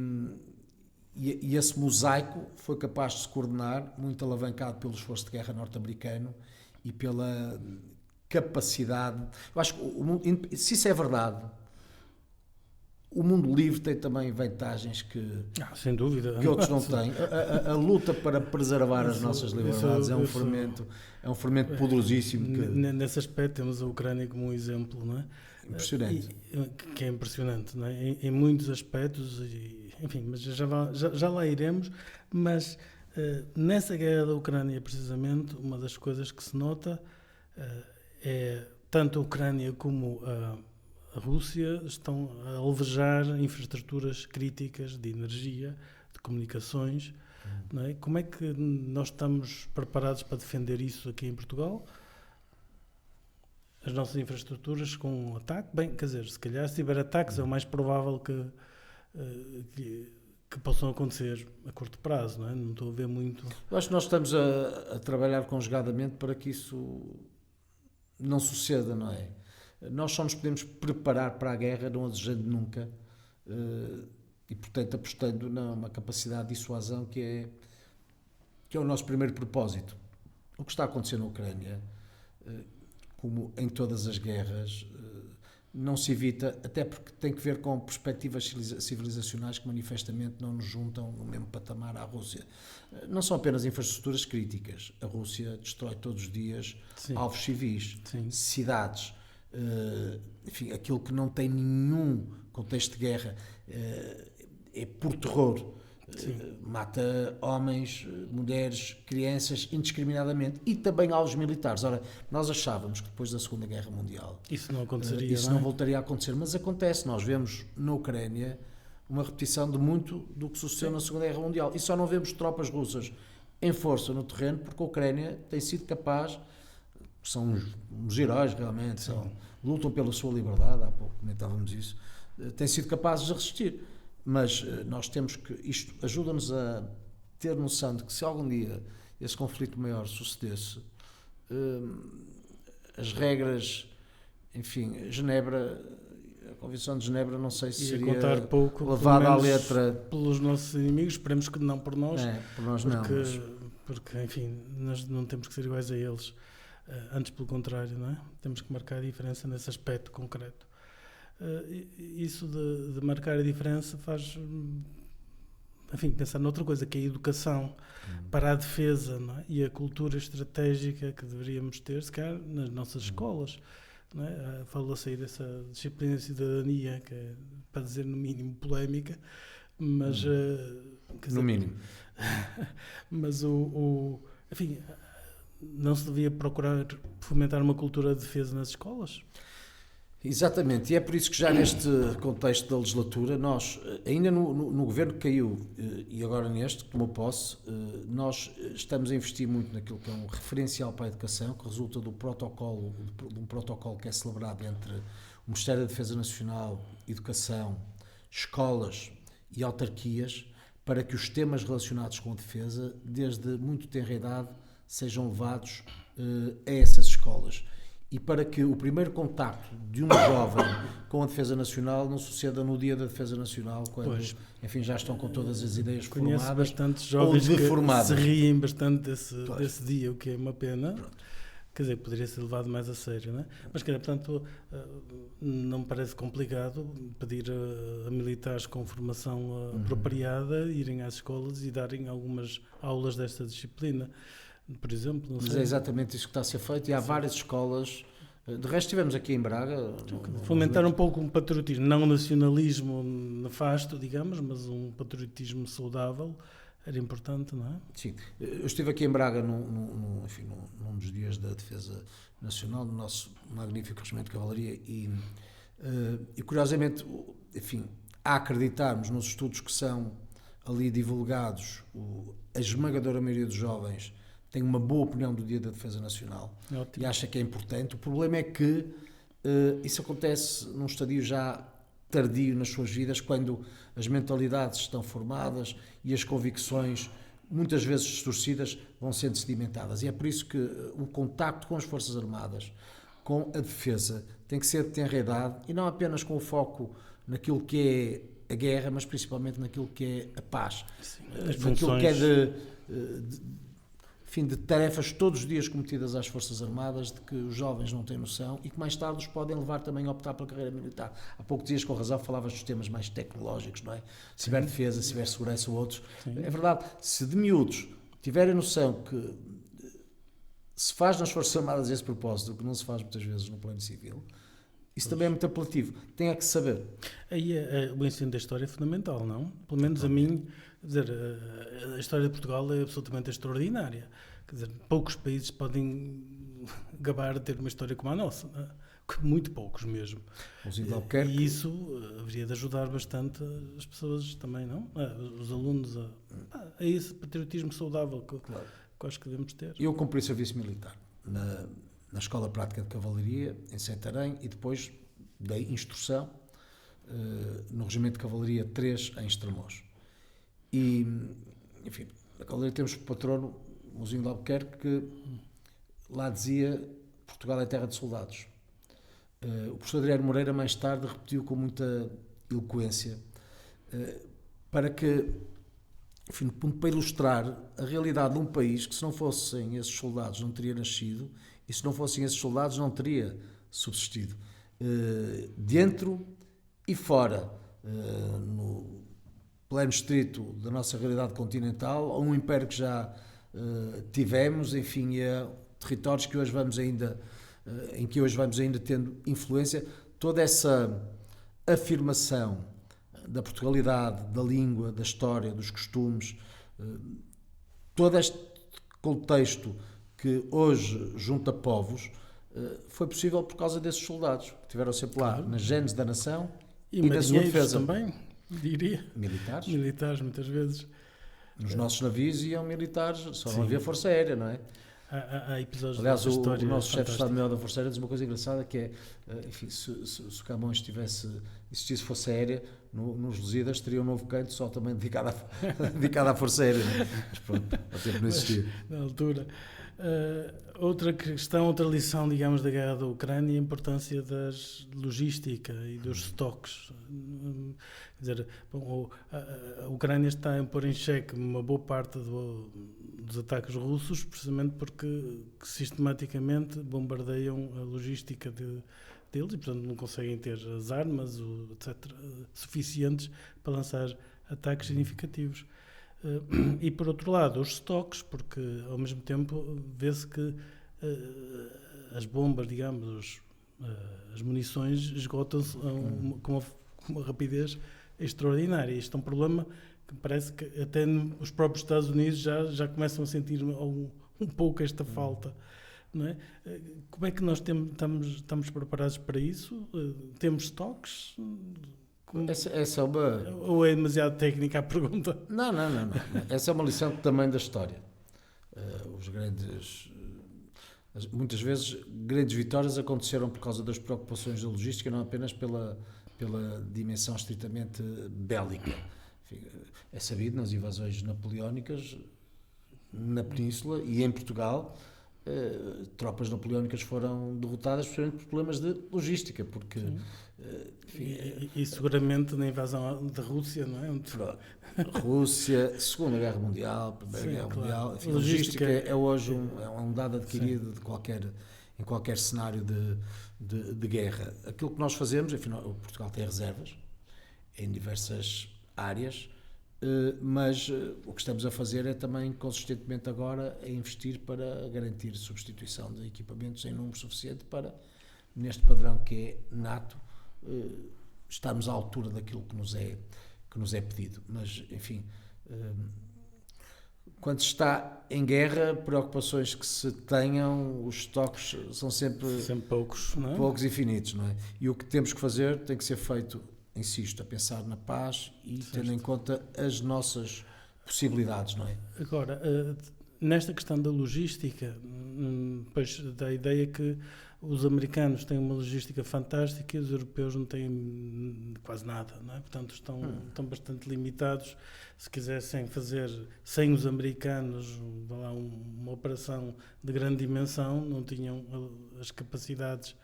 esse mosaico foi capaz de se coordenar, muito alavancado pelo esforço de guerra norte-americano e pela capacidade... Eu acho que, se isso é verdade, o mundo livre tem também vantagens sem dúvida, que outros não têm. A luta para preservar as nossas liberdades é um fermento poderosíssimo. Nesse aspecto temos a Ucrânia como um exemplo, não é? Impressionante. Que é impressionante, não é? Em muitos aspectos, enfim, mas já lá iremos, mas nessa guerra da Ucrânia, precisamente, uma das coisas que se nota é tanto a Ucrânia como a Rússia estão a alvejar infraestruturas críticas de energia, de comunicações, não é? Como é que nós estamos preparados para defender isso aqui em Portugal? As nossas infraestruturas com ataque? Bem, quer dizer, se calhar se tiver ataques é o mais provável que possam acontecer a curto prazo, não é? Não estou a ver muito... Eu acho que nós estamos a trabalhar conjugadamente para que isso não suceda, não é? Nós só nos podemos preparar para a guerra não a desejando nunca e, portanto, apostando numa capacidade de dissuasão que é o nosso primeiro propósito. O que está a acontecer na Ucrânia, como em todas as guerras, não se evita, até porque tem que ver com perspectivas civilizacionais que manifestamente não nos juntam no mesmo patamar à Rússia. Não são apenas infraestruturas críticas. A Rússia destrói todos os dias alvos civis, cidades, enfim, aquilo que não tem nenhum contexto de guerra é por terror. Mata homens, mulheres, crianças indiscriminadamente e também aos militares. Ora, nós achávamos que depois da Segunda Guerra Mundial isso não aconteceria, isso não voltaria a acontecer, mas acontece. Nós vemos na Ucrânia uma repetição de muito do que sucedeu na Segunda Guerra Mundial e só não vemos tropas russas em força no terreno porque a Ucrânia tem sido capaz, são uns heróis realmente, lutam pela sua liberdade, há pouco comentávamos isso, têm sido capazes de resistir. Mas nós temos que, isto ajuda-nos a ter noção de que se algum dia esse conflito maior sucedesse, as regras, enfim, Genebra, a Convenção de Genebra, não sei se seria contar pouco, levada à letra pelos nossos inimigos, esperemos que não por nós, por nós porque, enfim, nós não temos que ser iguais a eles, antes pelo contrário, não é? Temos que marcar a diferença nesse aspecto concreto. Isso de marcar a diferença faz, enfim, pensar noutra coisa, que é a educação para a defesa, não é? E a cultura estratégica que deveríamos ter, se calhar, nas nossas escolas. Não é? Fala-se aí dessa disciplina de cidadania, que é, para dizer no mínimo, polémica, mas... no mínimo. Mas enfim, não se devia procurar fomentar uma cultura de defesa nas escolas? Exatamente, e é por isso que já neste contexto da legislatura, nós, ainda no governo que caiu e agora neste, que tomou posse, nós estamos a investir muito naquilo que é um referencial para a educação, que resulta de um protocolo que é celebrado entre o Ministério da Defesa Nacional, Educação, escolas e autarquias, para que os temas relacionados com a defesa, desde muito tenra idade, sejam levados a essas escolas. E para que o primeiro contacto de um jovem com a Defesa Nacional não suceda no dia da Defesa Nacional, quando, enfim, já estão com todas as ideias formadas. Conheço bastantes jovens ou deformadas. Que se riem bastante desse dia, o que é uma pena. Pronto. Quer dizer, poderia ser levado mais a sério, não é? Mas, portanto, não me parece complicado pedir a militares com formação apropriada irem às escolas e darem algumas aulas desta disciplina. Por exemplo, não sei. Mas é exatamente isso que está a ser feito e há várias escolas. De resto, estivemos aqui em Braga. Fomentar um pouco um patriotismo, não um nacionalismo nefasto, digamos, mas um patriotismo saudável era importante, não é? Sim. Eu estive aqui em Braga num dos dias da Defesa Nacional, no nosso magnífico Regimento de Cavalaria e curiosamente, enfim, a acreditarmos nos estudos que são ali divulgados, a esmagadora maioria dos jovens tem uma boa opinião do Dia da Defesa Nacional. Ótimo. E acha que é importante. O problema é que isso acontece num estadio já tardio nas suas vidas, quando as mentalidades estão formadas e as convicções, muitas vezes distorcidas, vão sendo sedimentadas. E é por isso que o contacto com as Forças Armadas, com a defesa, tem que ser de tenra idade e não apenas com o foco naquilo que é a guerra, mas principalmente naquilo que é a paz. Sim, naquilo que é de tarefas todos os dias cometidas às Forças Armadas, de que os jovens não têm noção e que mais tarde os podem levar também a optar pela carreira militar. Há pouco dias, com razão, falavas dos temas mais tecnológicos, não é? Ciberdefesa, cibersegurança ou outros. Sim. É verdade, se de miúdos tiverem noção que se faz nas Forças Armadas esse propósito, o que não se faz muitas vezes no plano civil, isso também é muito apelativo. Tem que saber. Aí o ensino da história é fundamental, não? Pelo menos a mim, quer dizer, a história de Portugal é absolutamente extraordinária. Quer dizer, poucos países podem gabar de ter uma história como a nossa, não é? Muito poucos mesmo. E isso haveria de ajudar bastante as pessoas também, não? Os alunos a esse patriotismo saudável que eu acho que devemos ter. Eu cumpri serviço militar na Escola Prática de Cavalaria, em Santarém, e depois dei instrução no Regimento de Cavalaria 3, em Estremoz. E, enfim, na Cavalaria temos por patrono o Mozinho de Albuquerque, que lá dizia: Portugal é terra de soldados. O professor Adriano Moreira mais tarde repetiu com muita eloquência para que, enfim, para ilustrar a realidade de um país que, se não fossem esses soldados, não teria nascido, e se não fossem esses soldados, não teria subsistido. Dentro e fora, no plano estrito da nossa realidade continental, a um império que já tivemos, enfim, e a territórios que hoje vamos ainda em que hoje vamos ainda tendo influência, toda essa afirmação da Portugalidade, da língua, da história, dos costumes, todo este contexto que hoje junta povos, foi possível por causa desses soldados que estiveram sempre lá, na gênese da nação e da sua defesa. Também, diria. Militares. Militares, muitas vezes. Nos nossos navios iam militares, só não havia força aérea, não é? Há episódios. Aliás, o nosso chefe de Estado-Maior da Força Aérea diz uma coisa engraçada, que é, enfim, se o Camões existisse Força Aérea, nos Lusíadas teria um novo canto só também dedicado à Força Aérea, não é? Mas pronto, ao tempo não existia. Na altura. Outra questão, outra lição, digamos, da guerra da Ucrânia, a importância da logística e dos estoques. Quer dizer, a Ucrânia está a pôr em xeque uma boa parte dos ataques russos, precisamente porque sistematicamente bombardeiam a logística deles e, portanto, não conseguem ter as armas, etc., suficientes para lançar ataques significativos. E, por outro lado, os estoques, porque, ao mesmo tempo, vê-se que as bombas, digamos, as munições esgotam-se com uma rapidez extraordinária. Isto é um problema que parece que até os próprios Estados Unidos já começam a sentir um pouco esta falta. Não é? Como é que nós estamos preparados para isso? Temos estoques? Essa é uma... Ou é demasiado técnica a pergunta? Não. Essa é uma lição também da história. Muitas vezes, grandes vitórias aconteceram por causa das preocupações da logística, não apenas pela dimensão estritamente bélica. Enfim, é sabido, nas invasões napoleónicas, na Península e em Portugal, tropas napoleónicas foram derrotadas precisamente por problemas de logística, porque... E seguramente na invasão da Rússia, não é? Rússia, Segunda Guerra Mundial, Primeira Guerra Mundial, enfim, a logística é hoje um dado adquirido em qualquer cenário de guerra. Aquilo que nós fazemos, afinal, Portugal tem reservas em diversas áreas, mas o que estamos a fazer é também consistentemente agora a investir para garantir substituição de equipamentos em número suficiente para, neste padrão que é nato, estarmos à altura daquilo que nos é pedido. Mas, enfim, quando se está em guerra, preocupações que se tenham, os estoques são sempre poucos, não é? Poucos e finitos, não é? E o que temos que fazer tem que ser feito, insisto, a pensar na paz e tendo em conta as nossas possibilidades, não é? Agora, nesta questão da logística, pois dá a ideia que os americanos têm uma logística fantástica e os europeus não têm quase nada, não é? Portanto, estão bastante limitados. Se quisessem fazer sem os americanos uma operação de grande dimensão, não tinham as capacidades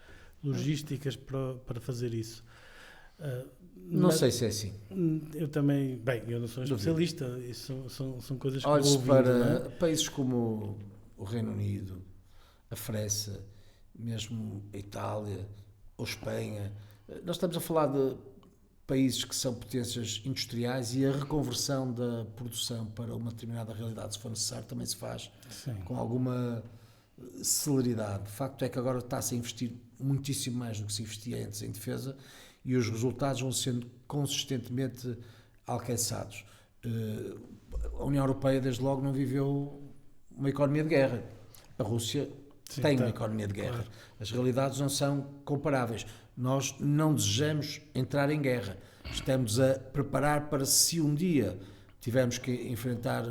logísticas para fazer isso. Não sei se é assim. Eu também, eu não sou um especialista, isso são coisas que olhe vou ouvindo, para países como o Reino Unido, a França, mesmo a Itália ou Espanha. Nós estamos a falar de países que são potências industriais e a reconversão da produção para uma determinada realidade, se for necessário, também se faz com alguma celeridade. O facto é que agora está-se a investir muitíssimo mais do que se investia antes em defesa e os resultados vão sendo consistentemente alcançados. A União Europeia, desde logo, não viveu uma economia de guerra. A Rússia tem uma economia de guerra. Claro. As realidades não são comparáveis. Nós não desejamos entrar em guerra. Estamos a preparar para, se um dia tivermos que enfrentar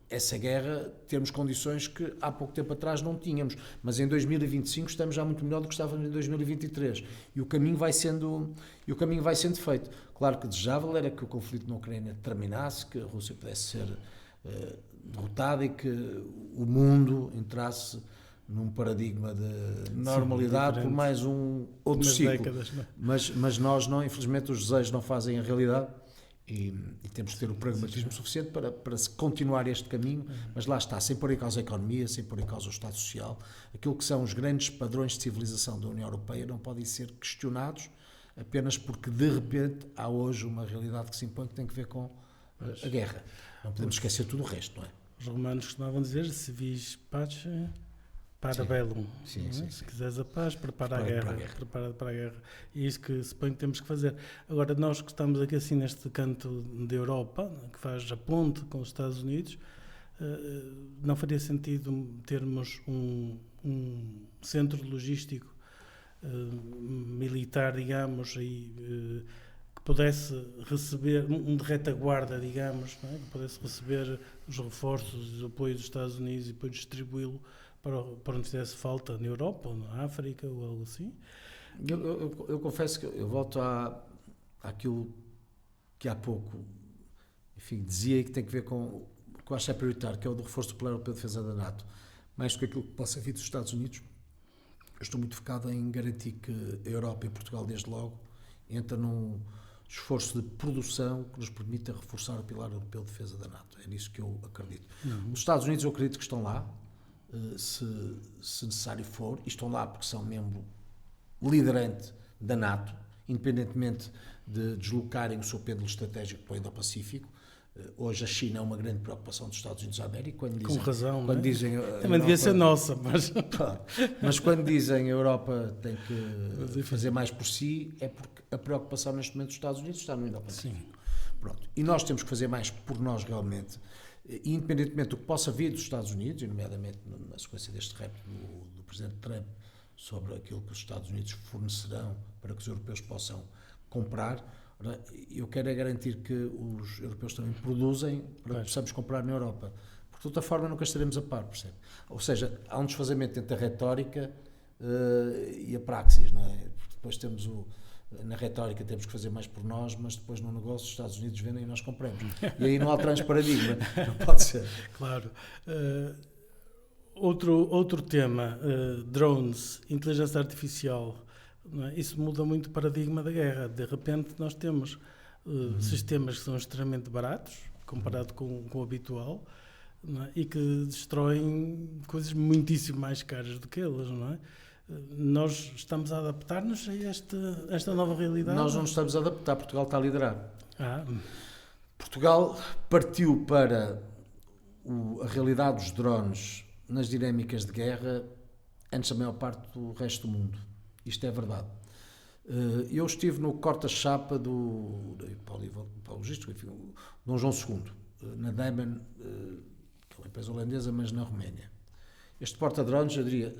essa guerra, termos condições que há pouco tempo atrás não tínhamos. Mas em 2025 estamos já muito melhor do que estávamos em 2023. E o caminho vai sendo feito. Claro que desejável era que o conflito na Ucrânia terminasse, que a Rússia pudesse ser derrotada e que o mundo entrasse num paradigma de normalidade por mais outro ciclo. Décadas, não é? Mas nós não, infelizmente, os desejos não fazem a realidade e temos que ter o pragmatismo suficiente para se continuar este caminho, mas lá está, sem pôr em causa a economia, sem pôr em causa o Estado Social. Aquilo que são os grandes padrões de civilização da União Europeia não podem ser questionados apenas porque, de repente, há hoje uma realidade que se impõe que tem que ver com a guerra. Não podemos esquecer tudo o resto, não é? Os romanos costumavam dizer: civis pacem, para bellum. Sim. Se quiseres a paz, prepara a Prepara guerra. para a guerra. Prepara para a guerra. E é isso que suponho que temos que fazer. Agora, nós que estamos aqui assim neste canto da Europa, que faz a ponte com os Estados Unidos, não faria sentido termos um centro logístico militar, digamos, e que pudesse receber de retaguarda, digamos, não é? Que pudesse receber os reforços e o apoio dos Estados Unidos e depois distribuí-lo para onde fizesse falta, na Europa ou na África ou algo assim? Eu confesso que eu volto àquilo que há pouco, enfim, dizia, que tem que ver com o que eu acho é prioritário, que é o do reforço do Plano Europeu de Defesa da NATO. Mais do que aquilo que possa vir dos Estados Unidos, eu estou muito focado em garantir que a Europa e Portugal, desde logo, entra num esforço de produção que nos permita reforçar o Pilar Europeu de Defesa da NATO. É nisso que eu acredito. Os Estados Unidos, eu acredito que estão lá, se necessário for, e estão lá porque são membro liderante da NATO, independentemente de deslocarem o seu pêndulo estratégico para o Indo-Pacífico. Hoje a China é uma grande preocupação dos Estados Unidos da América. Quando dizem, Com razão, quando não é? dizem Também devia ser nossa, mas... Claro, mas quando dizem a Europa tem que fazer mais por si, é porque a preocupação neste momento dos Estados Unidos está no Indo-Pacífico. Pronto. E nós temos que fazer mais por nós realmente, independentemente do que possa vir dos Estados Unidos, e nomeadamente na sequência deste repto do Presidente Trump sobre aquilo que os Estados Unidos fornecerão para que os europeus possam comprar. Eu quero é garantir que os europeus também produzem para que possamos comprar na Europa. Porque de outra forma nunca estaremos a par, percebe? Ou seja, há um desfazamento entre a retórica e a praxis, não é? Porque depois temos na retórica temos que fazer mais por nós, mas depois no negócio os Estados Unidos vendem e nós compramos. E aí não alteramos paradigma, não pode ser. Claro. Outro tema, drones, inteligência artificial, não é? Isso muda muito o paradigma da guerra. De repente nós temos sistemas que são extremamente baratos, comparado com o habitual, não é? E que destroem coisas muitíssimo mais caras do que elas, não é? Nós estamos a adaptar-nos a esta nova realidade? Nós não nos estamos a adaptar, Portugal está a liderar. Ah. Portugal partiu para a realidade dos drones nas dinâmicas de guerra antes da maior parte do resto do mundo. Isto é verdade. Eu estive no corta-chapa do logístico, enfim, Dom João II, na Damen, que é uma empresa holandesa, mas na Roménia. Este porta-drones, eu diria,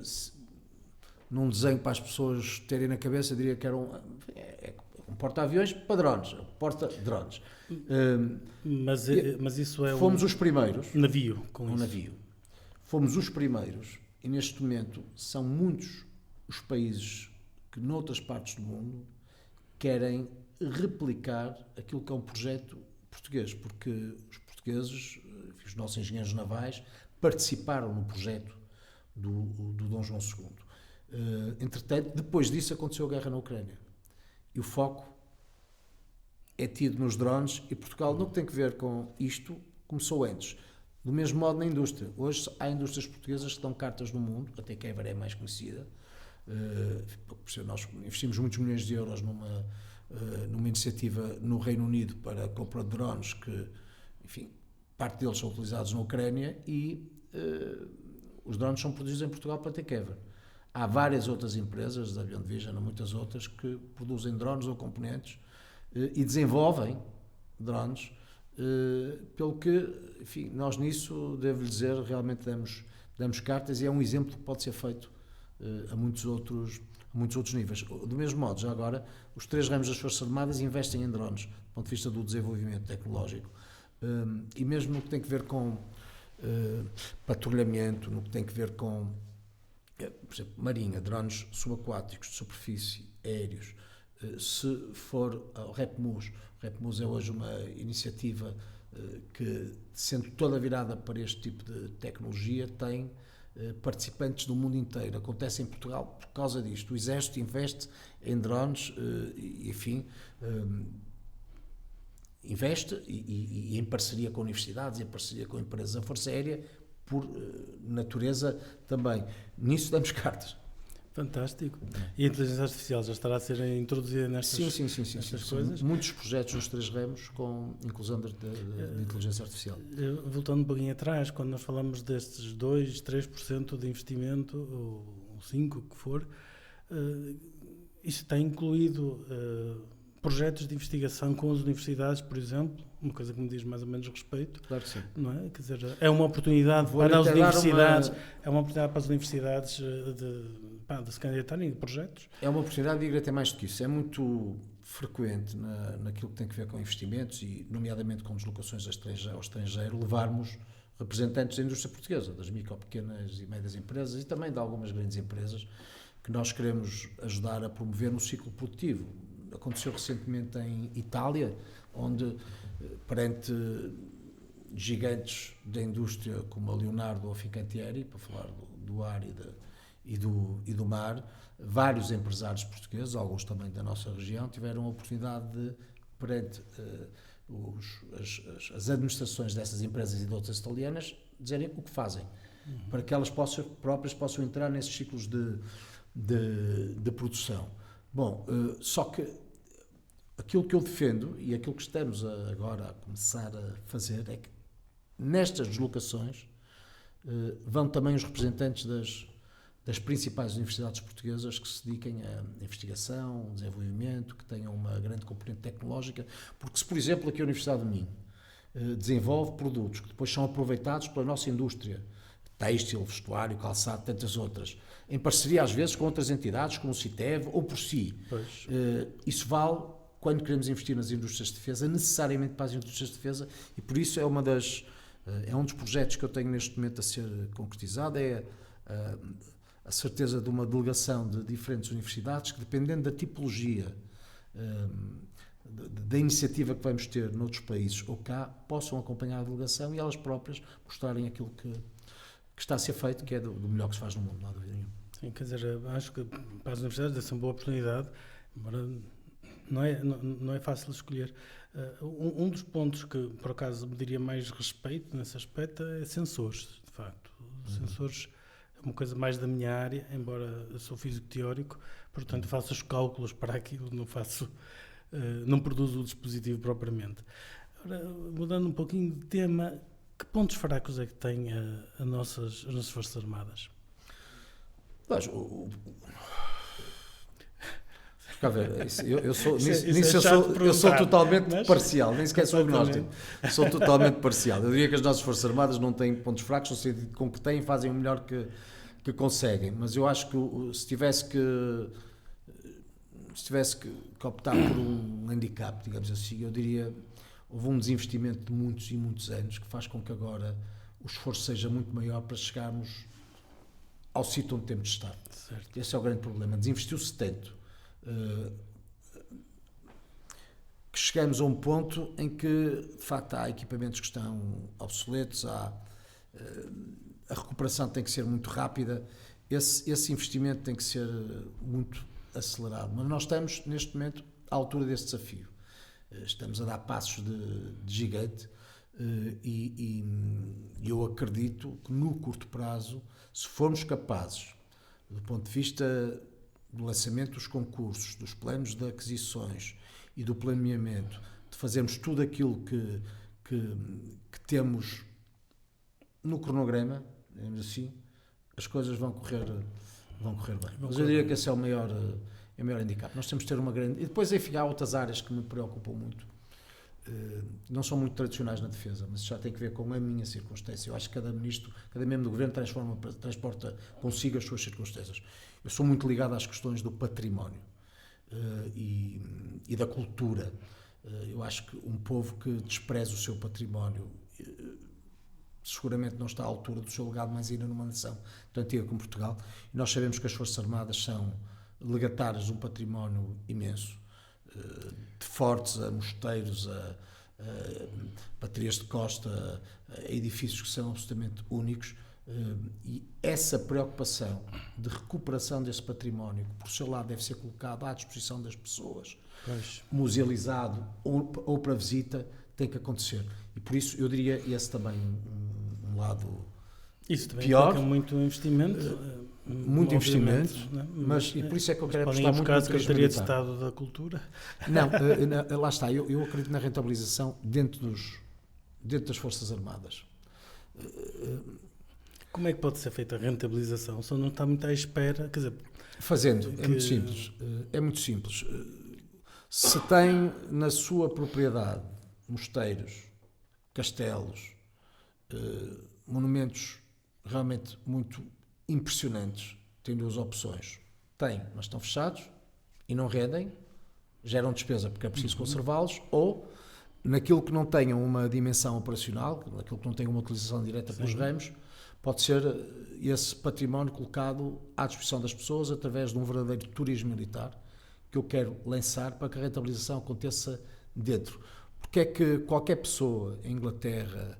num desenho para as pessoas terem na cabeça, eu diria que era um porta-aviões para drones, porta-drones. Mas isso é fomos os primeiros. Navio, com um isso. Navio. Fomos os primeiros e neste momento são muitos os países que noutras partes do mundo querem replicar aquilo que é um projeto português, porque os portugueses, os nossos engenheiros navais, participaram no projeto do Dom João II. Entretanto, depois disso aconteceu a guerra na Ucrânia. E o foco é tido nos drones e Portugal, no que tem a ver com isto, começou antes. Do mesmo modo na indústria. Hoje há indústrias portuguesas que dão cartas no mundo, até que a Ever é mais conhecida. Nós investimos muitos milhões de euros numa iniciativa no Reino Unido para a compra de drones que, enfim, parte deles são utilizados na Ucrânia e os drones são produzidos em Portugal pela Takever. Há várias outras empresas, da Beyond Vision, há muitas outras que produzem drones ou componentes e desenvolvem drones, pelo que, enfim, nós nisso, devo dizer, realmente damos cartas e é um exemplo que pode ser feito a muitos outros níveis. Do mesmo modo, já agora, os 3 ramos das Forças Armadas investem em drones, do ponto de vista do desenvolvimento tecnológico. E mesmo no que tem a ver com patrulhamento, no que tem a ver com, por exemplo, marinha, drones subaquáticos, de superfície, aéreos. Se for ao REPMUS, o REPMUS é hoje uma iniciativa que, sendo toda virada para este tipo de tecnologia, tem participantes do mundo inteiro. Acontece em Portugal por causa disto. O Exército investe em drones e, enfim, investe e em parceria com universidades, em parceria com empresas. A Força Aérea, por natureza, também. Nisso damos cartas. Fantástico. E a inteligência artificial já estará a ser introduzida nestas coisas? Muitos projetos nos 3 ramos com inclusão de inteligência artificial. Voltando um pouquinho atrás, quando nós falamos destes 2, 3% de investimento, ou 5%, que for, isso está incluído projetos de investigação com as universidades, por exemplo, uma coisa que me diz mais ou menos respeito. Claro que sim. Não é? Quer dizer, é uma oportunidade para as universidades, é uma oportunidade para as universidades de se candidatarem a projetos. É uma oportunidade, digo até mais do que isso. É muito frequente naquilo que tem a ver com investimentos e, nomeadamente, com deslocações ao estrangeiro, levarmos representantes da indústria portuguesa, das micro, pequenas e médias empresas e também de algumas grandes empresas que nós queremos ajudar a promover no ciclo produtivo. Aconteceu recentemente em Itália, onde, perante gigantes da indústria como a Leonardo ou a Fincantieri, para falar do ar e do mar, vários empresários portugueses, alguns também da nossa região, tiveram a oportunidade de, perante as administrações dessas empresas e de outras italianas, dizerem o que fazem, para que elas próprias possam entrar nesses ciclos de produção. Bom, só que aquilo que eu defendo e aquilo que estamos agora a começar a fazer é que nestas deslocações vão também os representantes das principais universidades portuguesas que se dediquem à investigação, desenvolvimento, que tenham uma grande componente tecnológica, porque se, por exemplo, aqui a Universidade de Minho desenvolve produtos que depois são aproveitados pela nossa indústria, têxtil, vestuário, calçado, tantas outras, em parceria às vezes com outras entidades, como o CITEV, ou por si. Isso vale quando queremos investir nas indústrias de defesa, necessariamente para as indústrias de defesa, e por isso é um dos projetos que eu tenho neste momento a ser concretizado, é a certeza de uma delegação de diferentes universidades que, dependendo da tipologia da iniciativa que vamos ter noutros países ou cá, possam acompanhar a delegação e elas próprias mostrarem aquilo que está a ser feito, que é do melhor que se faz no mundo, não há dúvida nenhuma. Sim, quer dizer, acho que para as universidades essa é uma boa oportunidade, embora não é fácil escolher. Um dos pontos que, por acaso, me diria mais respeito nesse aspecto é sensores, de facto. Sensores é uma coisa mais da minha área, embora eu sou físico teórico, portanto faço os cálculos para aquilo, não produzo o dispositivo propriamente. Agora, mudando um pouquinho de tema, que pontos fracos é que têm as nossas Forças Armadas? Mas, eu sou totalmente parcial, nem sequer sou agnóstico. Sou totalmente parcial. Eu diria que as nossas Forças Armadas não têm pontos fracos, no sentido com que têm, fazem o melhor que conseguem. Mas eu acho que se tivesse que optar por um handicap, digamos assim, eu diria houve um desinvestimento de muitos e muitos anos que faz com que agora o esforço seja muito maior para chegarmos ao sítio onde temos de estar. Certo. Esse é o grande problema. Desinvestiu-se tanto que chegamos a um ponto em que, de facto, há equipamentos que estão obsoletos, a recuperação tem que ser muito rápida, esse investimento tem que ser muito acelerado. Mas nós estamos, neste momento, à altura desse desafio. Estamos a dar passos de gigante e eu acredito que no curto prazo, se formos capazes, do ponto de vista do lançamento dos concursos, dos planos de aquisições e do planeamento, de fazermos tudo aquilo que temos no cronograma, digamos assim, as coisas vão correr bem. Mas eu diria que esse é o maior handicap. Nós temos de ter uma grande... E depois, enfim, há outras áreas que me preocupam muito. não são muito tradicionais na defesa, mas já tem que ver com a minha circunstância. Eu acho que cada ministro, cada membro do governo transporta consigo as suas circunstâncias. Eu sou muito ligado às questões do património e da cultura. Eu acho que um povo que despreza o seu património seguramente não está à altura do seu legado, mais ainda numa nação tão antiga como Portugal. E nós sabemos que as Forças Armadas são legatárias de um património imenso, de fortes a mosteiros, a baterias de costa, a edifícios que são absolutamente únicos, e essa preocupação de recuperação desse património, que por seu lado deve ser colocado à disposição das pessoas, musealizado ou para visita, tem que acontecer. E por isso eu diria esse também um lado isso também pior. Implica muito investimento. Muito investimento, né? Mas e por isso é que eu quero podem apostar muito buscar no a turismo Secretaria de militar. Estado da Cultura. Não, lá está, eu acredito na rentabilização dentro das Forças Armadas. Como é que pode ser feita a rentabilização? Só não está muito à espera, quer dizer... Fazendo, é muito simples. É muito simples. Se tem na sua propriedade mosteiros, castelos, monumentos realmente muito impressionantes, tem duas opções. Tem, mas estão fechados e não rendem, geram despesa porque é preciso conservá-los, ou naquilo que não tenham uma dimensão operacional, naquilo que não tenham uma utilização direta pelos ramos, pode ser esse património colocado à disposição das pessoas através de um verdadeiro turismo militar que eu quero lançar para que a rentabilização aconteça dentro. Porque é que qualquer pessoa em Inglaterra,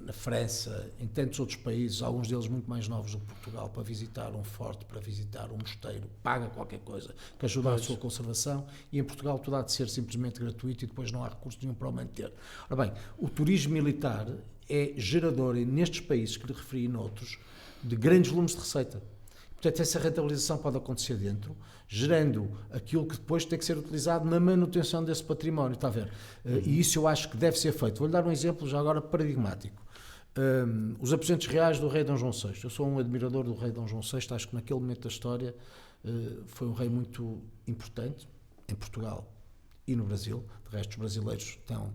na França, em tantos outros países, alguns deles muito mais novos do que Portugal, para visitar um forte, para visitar um mosteiro, paga qualquer coisa que ajude à sua conservação, e em Portugal tudo há de ser simplesmente gratuito e depois não há recurso nenhum para o manter. Ora bem, o turismo militar é gerador, e nestes países que lhe referi e noutros, de grandes volumes de receita. Portanto, essa rentabilização pode acontecer dentro, gerando aquilo que depois tem que ser utilizado na manutenção desse património, está a ver? E isso eu acho que deve ser feito. Vou-lhe dar um exemplo já agora paradigmático. Os aposentos reais do rei Dom João VI. Eu sou um admirador do rei Dom João VI, acho que naquele momento da história foi um rei muito importante em Portugal e no Brasil. De resto, os brasileiros estão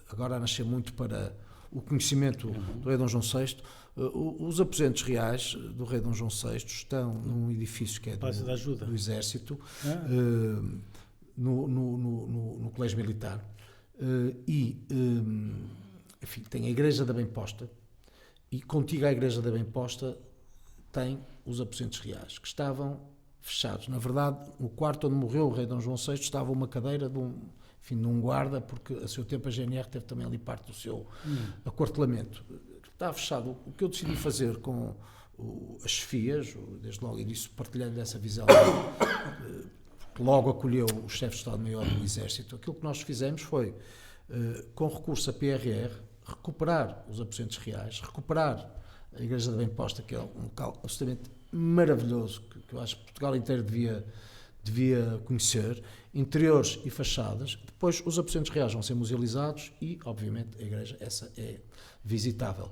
agora a nascer muito para o conhecimento do rei Dom João VI. Os aposentos reais do rei Dom João VI estão num edifício que é do Exército, no Colégio Militar, enfim, tem a Igreja da Bem-Posta, e contigo à Igreja da Bem-Posta tem os aposentos reais, que estavam fechados. Na verdade, no quarto onde morreu o rei Dom João VI estava uma cadeira de um guarda, porque a seu tempo a GNR teve também ali parte do seu aquartelamento. Está fechado. O que eu decidi fazer com as chefias, desde logo, e disso partilhando essa visão, porque logo acolheu o chefe de Estado-Maior do Exército, aquilo que nós fizemos foi, com recurso a PRR, recuperar os aposentos reais, recuperar a Igreja da Bem-Posta, que é um local absolutamente maravilhoso, que eu acho que Portugal inteiro devia conhecer, interiores e fachadas. Depois os aposentos reais vão ser musealizados e, obviamente, a igreja essa é visitável.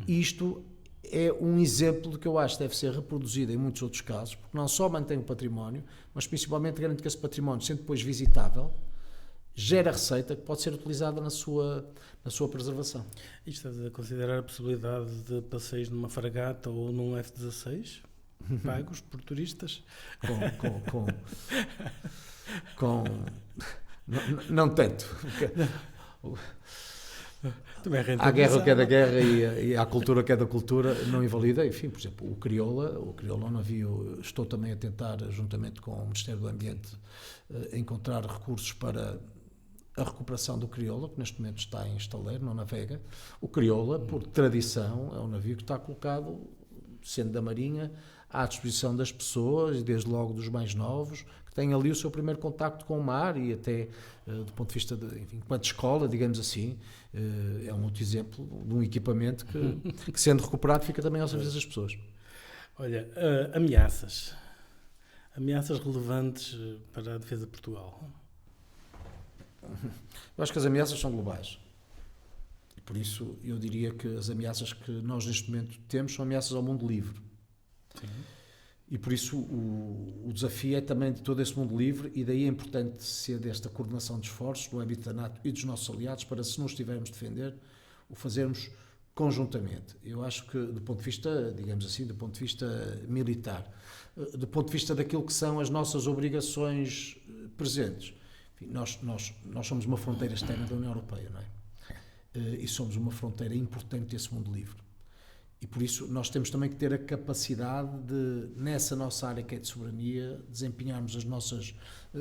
Isto é um exemplo de que eu acho que deve ser reproduzido em muitos outros casos, porque não só mantém o património, mas principalmente garante que esse património, sendo depois visitável, gera receita que pode ser utilizada na sua preservação. E estás a considerar a possibilidade de passeios numa fragata ou num F-16 pagos por turistas? Não tanto. Há guerra que é da guerra e há cultura que é da cultura, não invalida. Enfim, por exemplo, o Crioula navio, estou também a tentar, juntamente com o Ministério do Ambiente, encontrar recursos para a recuperação do Crioula, que neste momento está em estaleiro, não navega. O Crioula, por tradição, é um navio que está colocado, sendo da Marinha, à disposição das pessoas, e desde logo dos mais novos, que têm ali o seu primeiro contacto com o mar, e até do ponto de vista enquanto escola, digamos assim, é um outro exemplo de um equipamento que sendo recuperado, fica também ao serviço das pessoas. Olha, ameaças relevantes para a defesa de Portugal. Eu acho que as ameaças são globais. E por isso eu diria que as ameaças que nós neste momento temos são ameaças ao mundo livre. Sim. E por isso o desafio é também de todo esse mundo livre, e daí é importante ser desta coordenação de esforços do Habitanato e dos nossos aliados para, se nos tivermos de defender, o fazermos conjuntamente. Eu acho que, do ponto de vista, digamos assim, do ponto de vista militar, do ponto de vista daquilo que são as nossas obrigações presentes, enfim, nós somos uma fronteira externa da União Europeia, não é? E somos uma fronteira importante desse mundo livre. E por isso nós temos também que ter a capacidade de, nessa nossa área que é de soberania, desempenharmos as nossas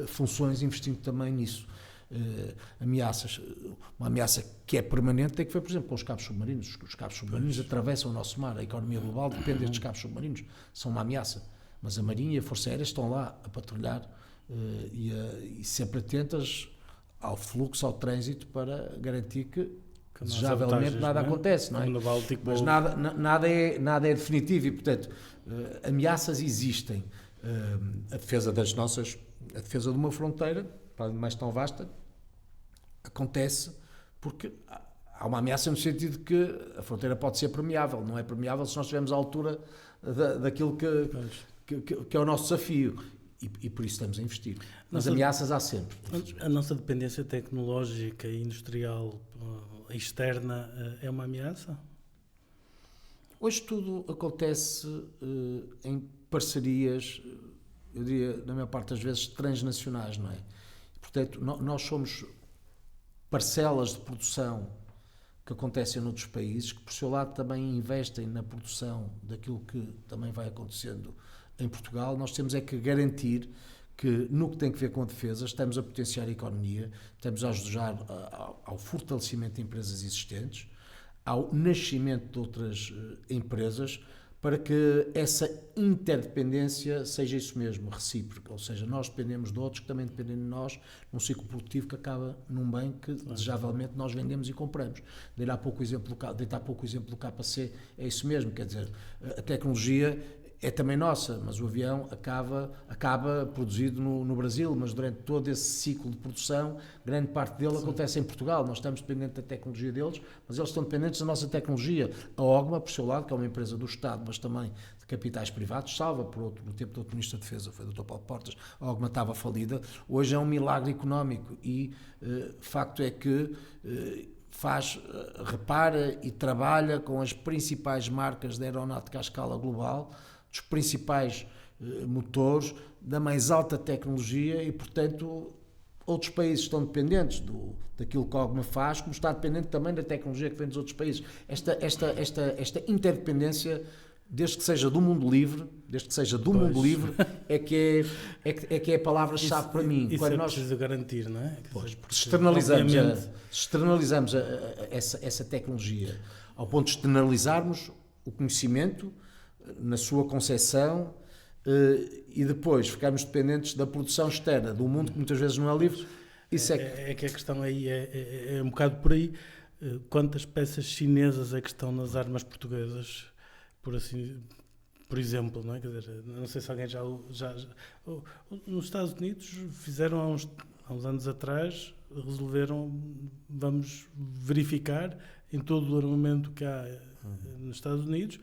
funções, investindo também nisso. Ameaças, uma ameaça que é permanente tem que ver, por exemplo, com os cabos submarinos. Os cabos submarinos atravessam o nosso mar, a economia global depende destes cabos submarinos, são uma ameaça. Mas a Marinha e a Força Aérea estão lá a patrulhar e sempre atentas ao fluxo, ao trânsito, para garantir que desejavelmente nada acontece, não é? Mas nada é definitivo e, portanto, ameaças existem. A defesa a defesa de uma fronteira, para além de mais tão vasta, acontece porque há uma ameaça no sentido de que a fronteira pode ser permeável. Não é permeável se nós estivermos à altura daquilo que é o nosso desafio. E por isso estamos a investir. Mas ameaças há sempre. A nossa dependência tecnológica e industrial externa é uma ameaça? Hoje tudo acontece em parcerias, eu diria, na maior parte das vezes, transnacionais, não é? Portanto, nós somos parcelas de produção que acontecem noutros países, que por seu lado também investem na produção daquilo que também vai acontecendo em Portugal. Nós temos é que garantir que, no que tem que ver com a defesa, estamos a potenciar a economia, estamos a ajudar ao fortalecimento de empresas existentes, ao nascimento de outras empresas, para que essa interdependência seja isso mesmo, recíproca. Ou seja, nós dependemos de outros que também dependem de nós, num ciclo produtivo que acaba num bem que, desejavelmente, nós vendemos e compramos. Dei há pouco o exemplo do KC, é isso mesmo, quer dizer, a tecnologia é também nossa, mas o avião acaba produzido no Brasil, mas durante todo esse ciclo de produção, grande parte dele acontece em Portugal. Nós estamos dependentes da tecnologia deles, mas eles estão dependentes da nossa tecnologia. A OGMA, por seu lado, que é uma empresa do Estado, mas também de capitais privados, salva no tempo do outro Ministro da Defesa, foi o Dr. Paulo Portas, a OGMA estava falida, hoje é um milagre económico e facto é que repara e trabalha com as principais marcas da aeronáutica à escala global, dos principais motores, da mais alta tecnologia e, portanto, outros países estão dependentes daquilo que a OGMA faz, como está dependente também da tecnologia que vem dos outros países. Esta interdependência, desde que seja do mundo livre, é que é a palavra-chave para mim. Isso nós preciso garantir, não é? Externalizamos essa tecnologia ao ponto de externalizarmos o conhecimento na sua concepção e depois ficarmos dependentes da produção externa, do mundo que muitas vezes não é livre. Isso é que a questão aí é um bocado por aí. Quantas peças chinesas é que estão nas armas portuguesas, por exemplo, não é? Quer dizer, não sei se alguém já nos Estados Unidos fizeram há uns anos atrás, resolveram, vamos verificar em todo o armamento que há nos Estados Unidos,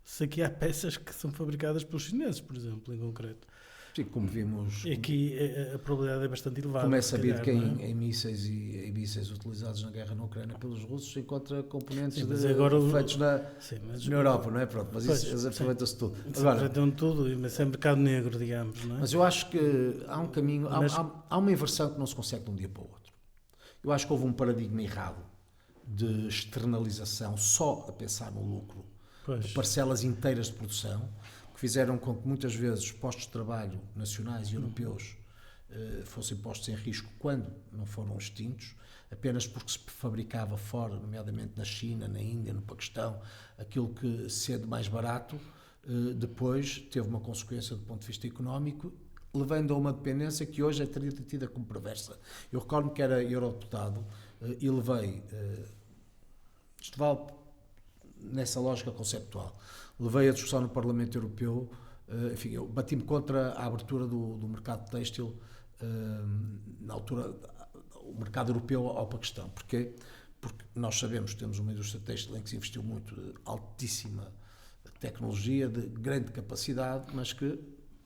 se aqui há peças que são fabricadas pelos chineses, por exemplo, em concreto. Sim, como vimos. E aqui a probabilidade é bastante elevada. Como é sabido que em mísseis utilizados na guerra na Ucrânia pelos russos se encontra componentes feitos na Europa, não é? Pronto, mas isso aproveita-se tudo. Aproveitam tudo, mas é mercado negro, digamos, não é? Mas eu acho que há um caminho, há uma inversão que não se consegue de um dia para o outro. Eu acho que houve um paradigma errado de externalização só a pensar no lucro, de parcelas inteiras de produção, que fizeram com que muitas vezes postos de trabalho nacionais e europeus fossem postos em risco quando não foram extintos, apenas porque se fabricava fora, nomeadamente na China, na Índia, no Paquistão, aquilo que, sendo mais barato, depois teve uma consequência do ponto de vista económico, levando a uma dependência que hoje é tida como perversa. Eu recordo que era eurodeputado e levei, isto vale nessa lógica conceptual, levei a discussão no Parlamento Europeu, enfim, eu bati-me contra a abertura do mercado têxtil, na altura, o mercado europeu ao Paquistão. Porquê? Porque nós sabemos que temos uma indústria têxtil em que se investiu muito, altíssima tecnologia de grande capacidade, mas que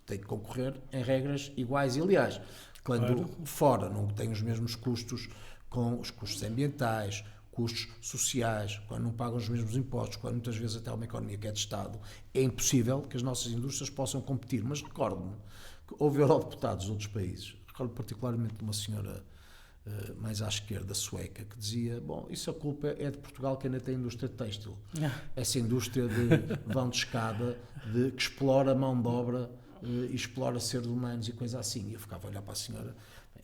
tem que concorrer em regras iguais e leais. Quando fora não tem os mesmos custos, com os custos ambientais, custos sociais, quando não pagam os mesmos impostos, quando muitas vezes até uma economia que é de Estado, é impossível que as nossas indústrias possam competir. Mas recordo-me que houve eurodeputados de outros países, recordo particularmente de uma senhora mais à esquerda, sueca, que dizia, bom, isso a culpa é de Portugal que ainda tem indústria têxtil. Essa indústria de vão de escada, que explora a mão de obra e explora seres humanos e coisa assim. E eu ficava a olhar para a senhora,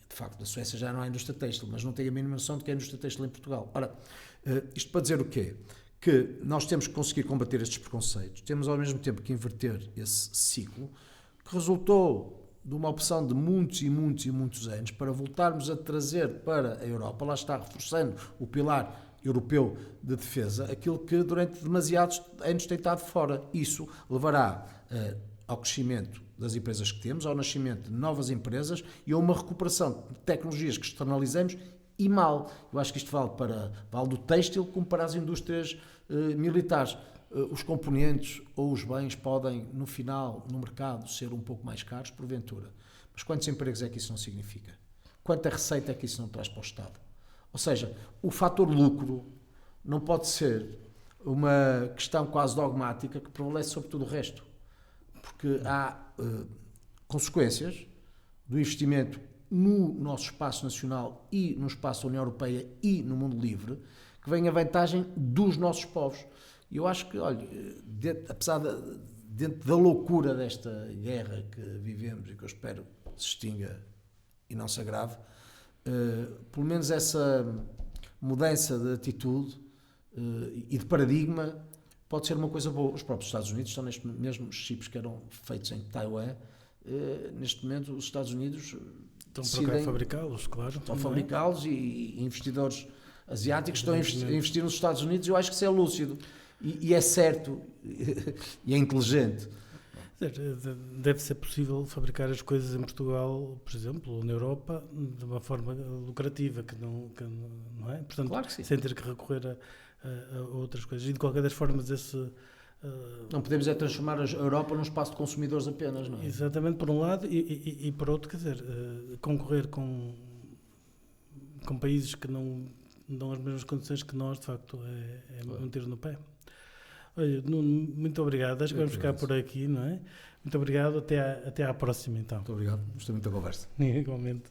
de facto, na Suécia já não há indústria têxtil, mas não tenho a mínima noção de que é indústria têxtil em Portugal. Ora, isto para dizer o quê? Que nós temos que conseguir combater estes preconceitos, temos ao mesmo tempo que inverter esse ciclo, que resultou de uma opção de muitos e muitos e muitos anos para voltarmos a trazer para a Europa, lá está, reforçando o pilar europeu de defesa, aquilo que durante demasiados anos tem estado fora. Isso levará ao crescimento das empresas que temos, ao nascimento de novas empresas e a uma recuperação de tecnologias que externalizamos e mal. Eu acho que isto vale do têxtil como para as indústrias militares. Os componentes ou os bens podem, no final, no mercado, ser um pouco mais caros, porventura. Mas quantos empregos é que isso não significa? Quanta receita é que isso não traz para o Estado? Ou seja, o fator lucro não pode ser uma questão quase dogmática que prevalece sobre tudo o resto. Porque há consequências do investimento no nosso espaço nacional e no espaço da União Europeia e no mundo livre, que vem a vantagem dos nossos povos. E eu acho que, olha, apesar dentro da loucura desta guerra que vivemos e que eu espero se extinga e não se agrave, pelo menos essa mudança de atitude e de paradigma pode ser uma coisa boa. Os próprios Estados Unidos estão neste mesmo chips que eram feitos em Taiwan. Neste momento, os Estados Unidos estão para fabricá-los, claro. Estão a fabricá-los e investidores asiáticos estão a investir nos Estados Unidos. Eu acho que isso é lúcido. E é certo e é inteligente. Deve ser possível fabricar as coisas em Portugal, por exemplo, ou na Europa, de uma forma lucrativa, que não é? Portanto, claro que sim. Sem ter que recorrer a outras coisas. E de qualquer das formas, não podemos transformar a Europa num espaço de consumidores apenas, não é? Exatamente, por um lado, e por outro, quer dizer, concorrer com países que não dão as mesmas condições que nós, de facto, é claro. Um tiro no pé. Olha, Nuno, muito obrigado. Acho que vamos ficar por aqui, não é? Muito obrigado. Até à próxima, então. Muito obrigado. Gostei muito da conversa. Igualmente.